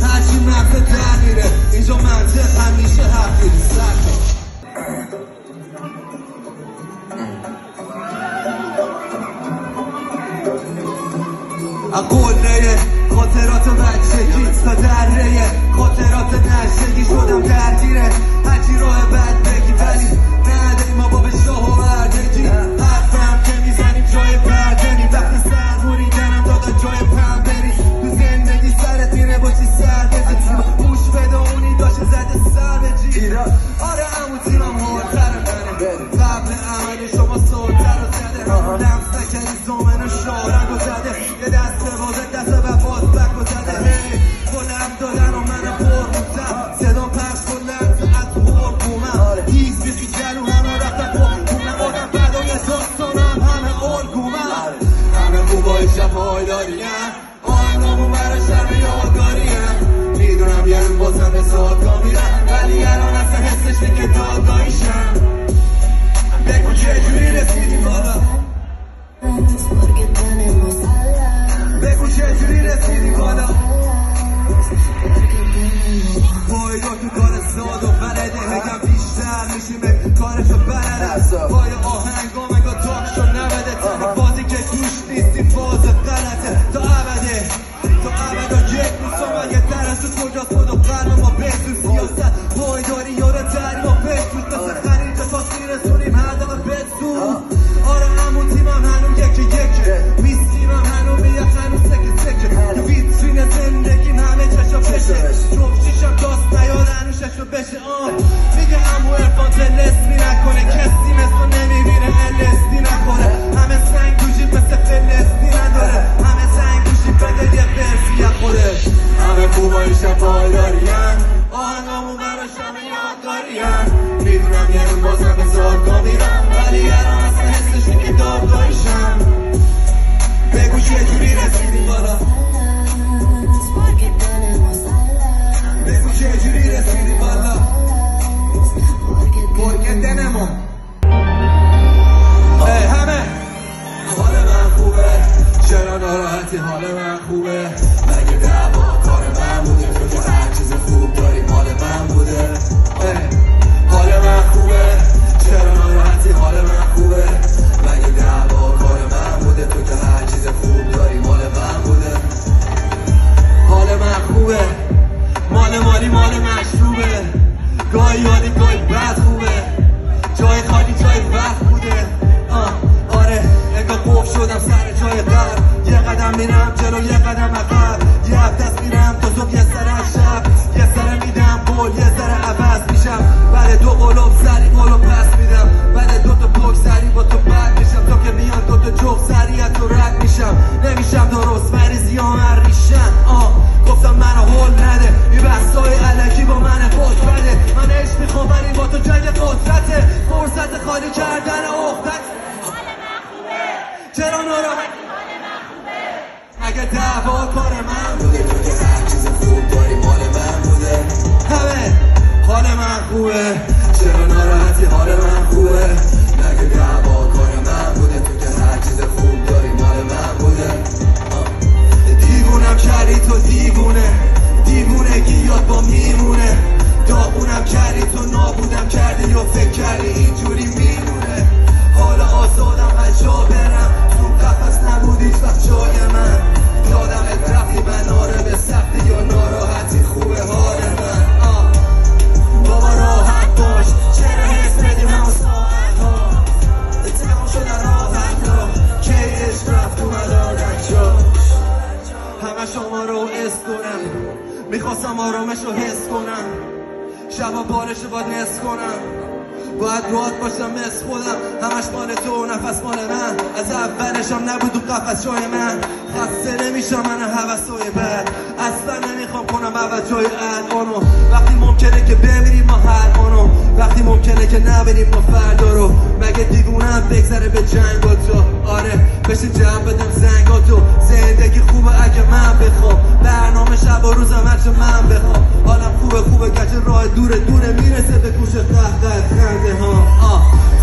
هرچی مغز تغییره اینجا منطق همیشه حقیری سخته قله خاطرات بچگی تا دره خاطرات نشگی شدم درگیره هرچی راه بد بگی ولی نده ما با به شاه و اردگی حرفم که میزنیم جای پردنی وقتی سر بوریدنم دادا جای پم بری تو زندگی سرت میره باشی سر بزی موش بده اونی داشته زده سر به جی آره امو تیمم هارتر منه قبل عمل شما سلطر رو زده لمس نکردی زومن و شارنگ رو زده یه دست بازه دست و باز بک رو زده بلم دادن و من پر بودم صدا پس بلند ساعت پر بومم دیز بیخی جلو همه رفتم بومم آدم بدای داستانم همه الگومم همه خوبای شب هایداریم آنگامو برای شب یادگاریم میدونم یه روز بازم به سادگاه میرم ولی الان اصلا حسش دیگه دادگاهیشم بگو چجوری رسیدیم بالا بگو چجوری رسیدی بالا پای تو کار ساد و بلده هگم بیشتر میشیم کارشو بلده پای آهنگام اگه تاک شو نبده تنه بازی که توش نیستیم باز غلطه تا ابده یک روز اگه درست کجاست خود و قلب ما بهتون سیاست پای داری یارو دریا بهتون مثل خرید تا میرسونیم هدف بهتون آره همون تیمم هنو یکی میستیمم هنو میاد هنو سکه ویترین زندگیم همه چشا بشه جفشیشم داست نیاد هنو ششو بشه میگه همو ارفان تلسمی نکنه کسی مثل نمیبینه LSD نکنه همه سنگ توشی مثل فلسطین نداره همه سنگ توشی بده یه برسی خودش همه خوبایی شفای داریم آهنگامو براش همه یادداریم میدونم یه روز بازم به زادگاه میرم ولی الان اصلا حسش اینکه دادگاهیشم بگو چجوری رسیدیم بالا بگو چجوری رسیدیم بالا برگه دنمون همه حال من خوبه چرا ناراحتی حال من خوبه مگه دعوا کار من بوده تو که هر چیز خوب داری مال من بوده حال من خوبه چرا ناراحتی حال من خوبه مگه دعوا کار من بوده تو که هر چیز خوب داری مال من بوده حال من خوبه مالی مشروبه گاهی حالی گاهی بد خوبه جای خالی جای وقت بوده آره انگار قفل شدم سر جای قلب یه قدم میرم جلو یه قدم عقب یه دست میرم تا صبح یه سر از شب یه سر میدم بول یه سر عوض میشم بعد دو قلوب سری قلوب پس میدم بعد دو تا پک سری با تو بد میشم تا که میان دو تا جغ سری از تو رد میشم نمیشم درست مریضی ها هر میشن گفتم منو هول نده این بحثای علکی با من خود بده من عشق میخوام ولی با تو جنگ قدرته فرصت خالی کردن اختت چرا ناراحت اگه دعوا کار من بوده تو که هر چیز خوب داری مال من بوده همه حال من خوبه چرا ناراحتی حال من خوبه اگه دعوا کار من بوده تو که هر چیز خوب داری مال من بوده دیوونم کردی تو دیوونگی یاد با میمونه داغونم کردی تو نابودم کردی یا فکر کردی اینجوری میمونه حالا آزادم هر جا برم تو قفص نبود هیچ وقت جای من یادم رفتی بناره به سختی یا ناراحتی خوبه حال من بابا راحت باش چرا حس بدیم همون ساعت ها تمام شدن راحت ها که عشق رفت اومدادن جاش همه شما رو حس کنم میخواستم آرامش رو حس کنم شبا بارش رو باید نس کنم باید راحت باشم مثل خودم همش مال تو نفس مال من از اولشم نبود تو قفص جای من خسته نمیشم من هوسای بد اصلا نمیخوام کنم عوض جای الانو وقتی ممکنه که بمیریم ما هر آنو وقتی ممکنه که نبینیم ما فردا رو مگه دیوونم بگذره به جنگ با تو آره بشین جمع بدم زنگا تو زندگی خوبه اگه من بخوام برنامه شب و روزم هرچه من بخوام دوره دوره میرسه به گوش قهقه خنده ها.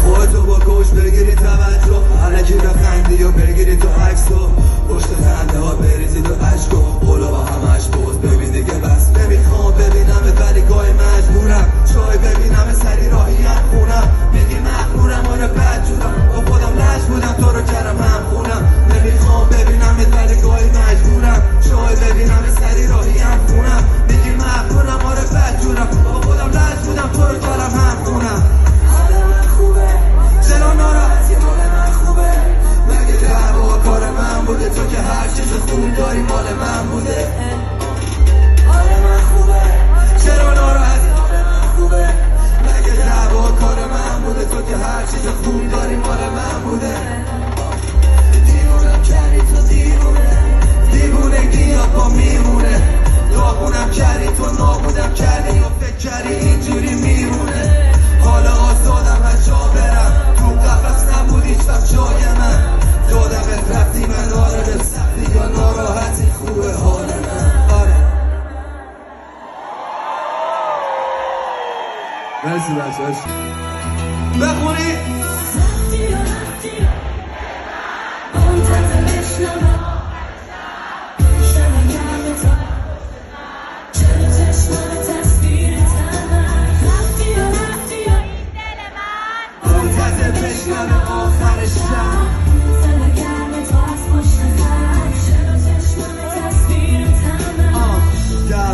خودتو با گوش بگیری توجه، علکی بخندی و بگیری تو عکس و پشت خنده ها بریزی تو عشق و قولو با همش بوز ببین دیگه بس نمیخوام ببینمت ولی گاهی مجبورم شاید ببینم سری راهیم خونم میگی مخمورم آره بدجورم با خودم لش بودم تو رو کردم هم خونم نمیخوام ببینمت ولی گاهی مجبورم شاید ببینم سری راهیم خونم میگی مخمورم آره بدجورم با خودم لش بودم تو رو کردم هم خونم چرا ناراحتی مال من خوبه مگه دعوا کار من بوده تو که هر چیز خوب داری مال من بوده حال من خوبه چرا ناراحتی مال من خوبه مگه دعوا کار من بوده تو که هر چیز خوب داری مال من بوده دیوونم کردی تو دیوونگی یا با میمونه داغونم کردی تو نابودم کردی یا فکر کردی اینجوری میمونه حالا آزادم از جا برم تو قفص نبود هیچ وقت جای من دادم رفتی من آره به سختی یا ناراحتی خوبه حال من آره مرسی بچه‌اش بخونی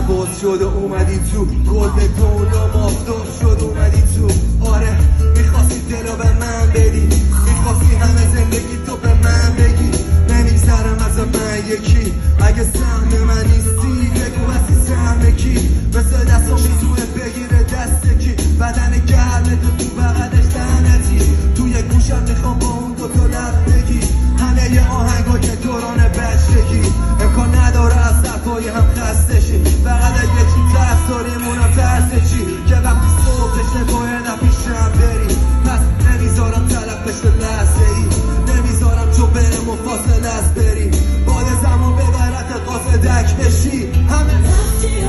باز شد و اومدی تو گل به دنیا مافتاب شد اومدی تو آره میخواستی دلو به من بدی میخواستی همه زندگی تو به من بگی نمیگذرم از من یکی اگه سهم من نیستی بگو بسی سهم کی مثل دستم میتونه بگیره دست کی بدن گرمه تو بغلش دهنتی توی گوشم میخوام با اون دوتا لب بگی همه یه آهنگا که دوران بچگی امکان نداره از صفای هم خسته شی فقط یه چی ترس داریم اونم ترس چی که وقتی صبح بشه باید پیشم بری پس نمیذارم طلب بشه لحظه ای نمیذارم چو بره مفاصله از بری باد زمان ببرد قافل دک بشی همه رفتی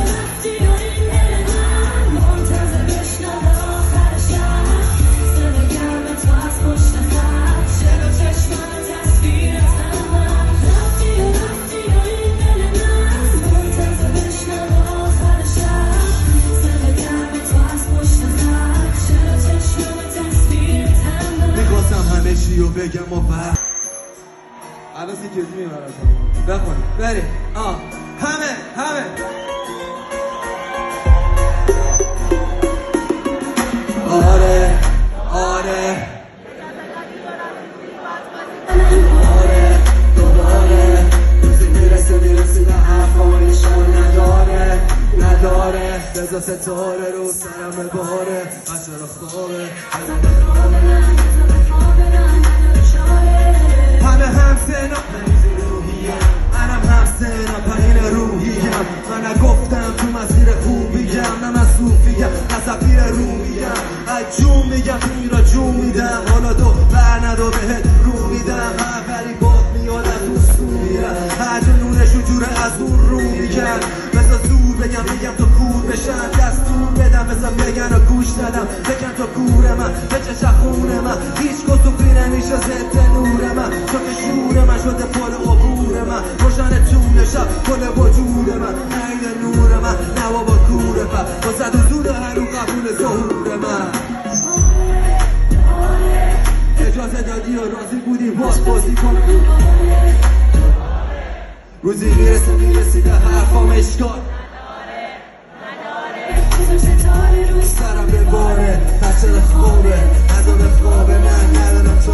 و این دل من منتظر بشنوه آخر شب صدا گرم تو از پشت خط چرا چشمم تصویر تمام رفتی و این دل من منتظر بشنوه آخر شب صدا گرم تو از پشت خط چرا چشمم تصویر تمام میخواستم همه چی رو بگم و بعد الان سیکیوزی میبرم بخونیم بریم همه آره دوباره روزی میرسه به حرفا نشان نداره بزا ستاره رو سرم باره از چرا خوابه همه هم سنا منم هم سنا پایین روحیم من نگفتم تو مسیر خوبیم نه من صوفیم نه سفیر روحیم از جون میگم تو میرا جون میدم حالا تو بر ندو بهت رو میدم اولی باد میاد از اون سو میرم هر جنونشو جوره از اون رو میگن بذار زور بگم تو کور بشن دستور بدم بذار بگن و گوش ندم بگن تو کور من بچه خونه من هیچ کسوخی نمیشه ضد نور من تو که شور من شده پل عبور من روشن طول شب کل وجود من عین نور من نوا با کور من با صد و زور هرو قبول ظهور من اجازه دادی و راضی بودی باز بازی کنم روزی میرسی به حرفام اشکال سرم به باره خطر خوبه نداره خوابه من ندارم تو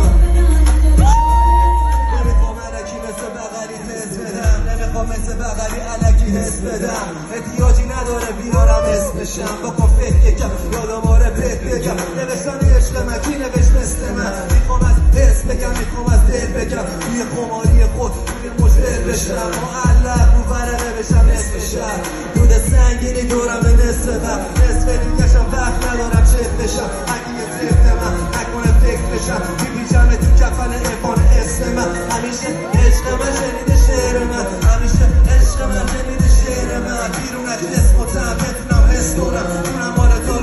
نمیخوام علکی مثل بغلی حس بدم نمیخوام مثل بغلی علکی حس بدم احتیاجی نداره بیارم اسمشم بکن فکر یکم یا دوباره بگم نوشتن عشق من کی نوشت مثل من میخوام از حس بگم میخوام از دل بگم توی خماری خود توی مشکل بشم معلق رو برقه بشم نصف شهر دود سنگینی دورم به نصف غم نصف دیگشم وقت ندارم چت بشم اگه یه تفت من نکنه فکر بشم میپیچم تو کفن افان اسم من همیشه عشق من شنیده شعر من همیشه عشق من شنیده شعر من بیرون از جسم و تن بتونم حس کنم جونم مال تو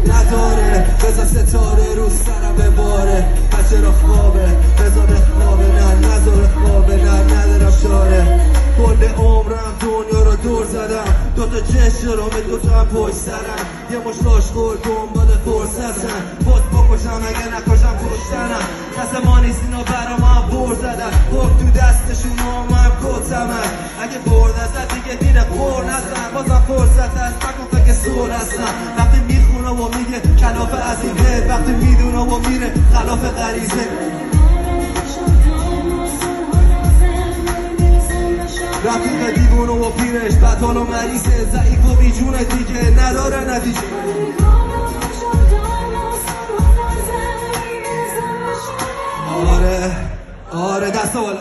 نداره بذار ستاره رو سرم بباره چرا خوابه بذار خوابه نه نذار خوابه نه ندارم چاره کل عمرم دنیا رو دور زدم دوتا جشن رو به دوتا هم پشت سرم یه مشتاش خور دنبال فرصتم باز بکشم اگه نکشم کشتنم دست ما نیست اینا برا ما هم بر زدن برد تو دستشون هم هم کتم اگه برد ازت دیگه دیره خور نزن بازم فرصت هست مکن فکر سور هستم وقتی میخونه و میگه کلاف عزیزه وقتی میدونه و میره خلاف غریزه رفیق دیوونه و پیرش بدحال و مریضه ضعیف و بیجونه دیگه نداره نتیجه آره دست بالا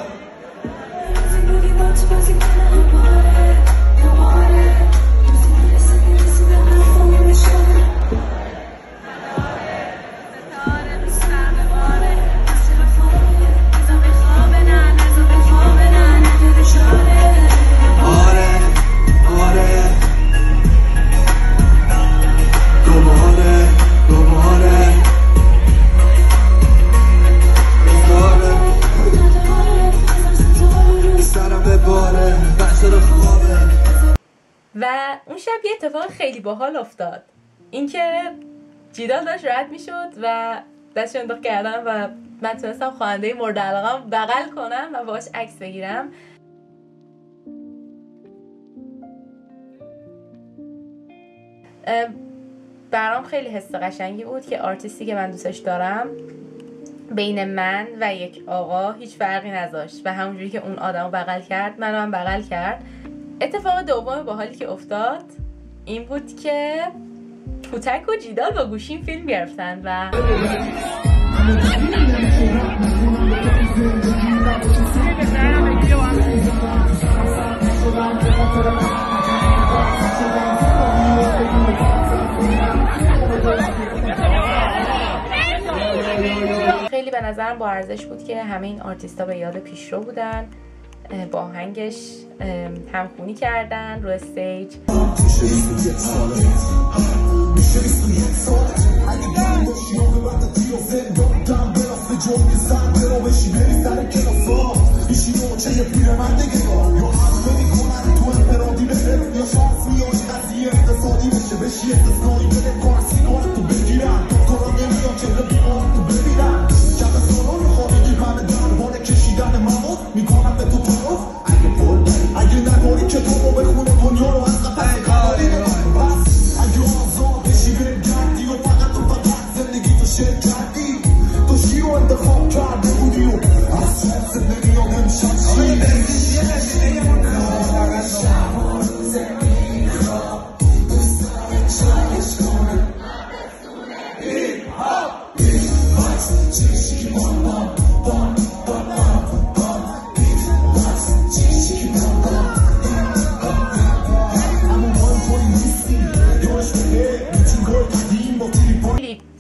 و اون شب یه اتفاق خیلی باحال افتاد، اینکه جیدال داشت رد میشد و دستش انداخت کردم و من تونستم خواننده مورد علاقه‌ام بغل کنم و باهاش عکس بگیرم. برام خیلی حس قشنگی بود که آرتیستی که من دوستش دارم بین من و یک آقا هیچ فرقی نذاشت و همونجوری که اون آدمو بغل کرد منو هم بغل کرد. اتفاق دوم باحالی که افتاد این بود که پوتک و جیدال با گوشیم فیلم گرفتن و خیلی به نظرم با ارزش بود که همه این آرتیستا به یاد پیشرو بودن، با آهنگش همخونی کردن رو استیج.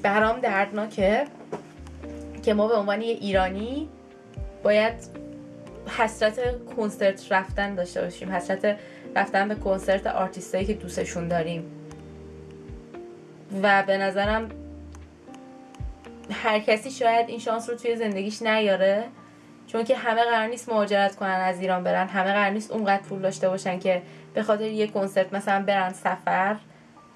برام دردناکه که ما به عنوان یه ایرانی باید حسرت کنسرت رفتن داشته باشیم، حسرت رفتن به کنسرت آرتیستایی که دوستشون داریم و به نظرم هر کسی شاید این شانس رو توی زندگیش نیاره، چون که همه قرار نیست مهاجرت کنن از ایران برن، همه قرار نیست اونقدر پول داشته باشن که به خاطر یه کنسرت مثلا برن سفر.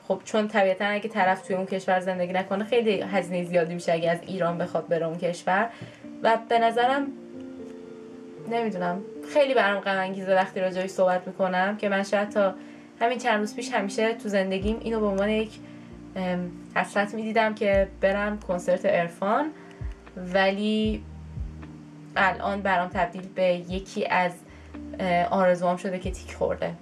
خب چون طبیعتا اگه طرف توی اون کشور زندگی نکنه خیلی هزینه زیادی میشه اگه از ایران بخواد بره اون کشور و به نظرم نمیدونم خیلی برام غم انگیزه وقتی راجعش صحبت میکنم که من شاید تا همین چند روز پیش همیشه تو زندگیم اینو به عنوان یک حسرت میدیدم که برم کنسرت عرفان، ولی الان برام تبدیل به یکی از آرزوام شده که تیک خورده.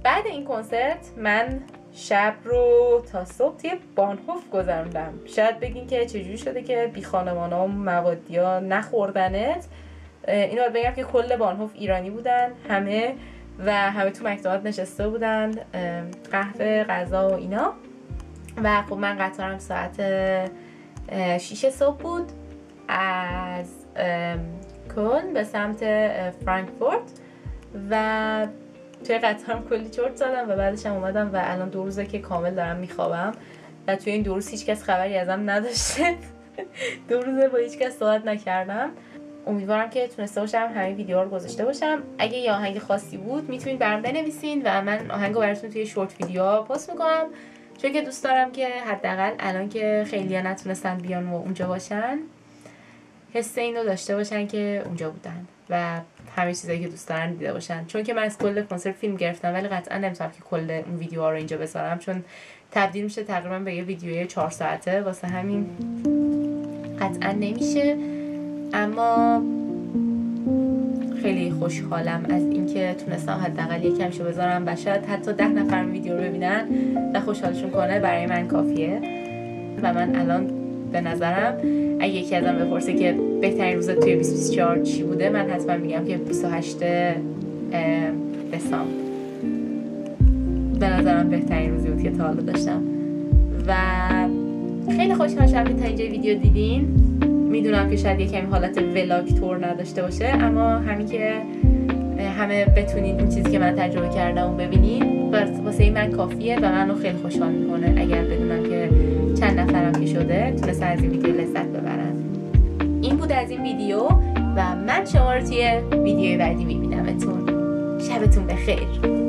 بعد این کنسرت من شب رو تا صبح توی بانهوف گذروندم. شاید بگین که چجوری شده که بی خانمانا و موادیا نخوردنت. اینو باید بگم که کل بانهوف ایرانی بودن همه و همه تو مکتبات نشسته بودن، قهوه غذا و اینا. و خب من قطارم ساعت 6 صبح بود از کلن به سمت فرانکفورت و توی قطارم کلی چرت زدم و بعدش هم اومدم و الان 2 روزه که کامل دارم میخوابم. و توی این 2 روز هیچ کس خبری ازم نداشته. 2 روزه با هیچ کس صحبت نکردم. امیدوارم که تونسته باشم همین ویدیوها رو گذاشته باشم. اگه یه آهنگ خاصی بود میتونید برام بنویسین و من آهنگو براتون توی شورت ویدیوها پست میکنم، چون که دوست دارم که حداقل الان که خیلی‌ها نتونستن بیان و اونجا باشن حس اینو داشته باشن که اونجا بودن و همه چیزایی که دوست دارن دیده باشن. چون که من از کل کنسرت فیلم گرفتم ولی قطعا نمیتونم که کل اون ویدیوها رو اینجا بذارم، چون تبدیل میشه تقریبا به یه ویدیوی 4 ساعته، واسه همین قطعا نمیشه. اما خیلی خوشحالم از اینکه تونستم حداقل یک کمشو بذارم و شاید حتی 10 نفر ویدیو رو ببینن و خوشحالشون کنه، برای من کافیه. و من الان به نظرم اگه یکی ازم بپرسه که بهترین روز توی 2024 چی بوده، من حتما میگم که 28 دسامبر به نظرم بهترین روزی بود که تا حالا داشتم و خیلی خوشحال شدم که تا اینجا ویدیو دیدین. میدونم که شاید یه کمی حالت ولاگ تور نداشته باشه، اما همین که همه بتونین اون چیزی که من تجربه کردم و ببینین واسه من کافیه و منو خیلی خوشحال میکنه اگر بدونم که چند نفرم که شده تونستن از این ویدیو لذت ببرن. این بود از این ویدیو و من شما رو توی ویدیوی بعدی میبینمتون. شبتون بخیر.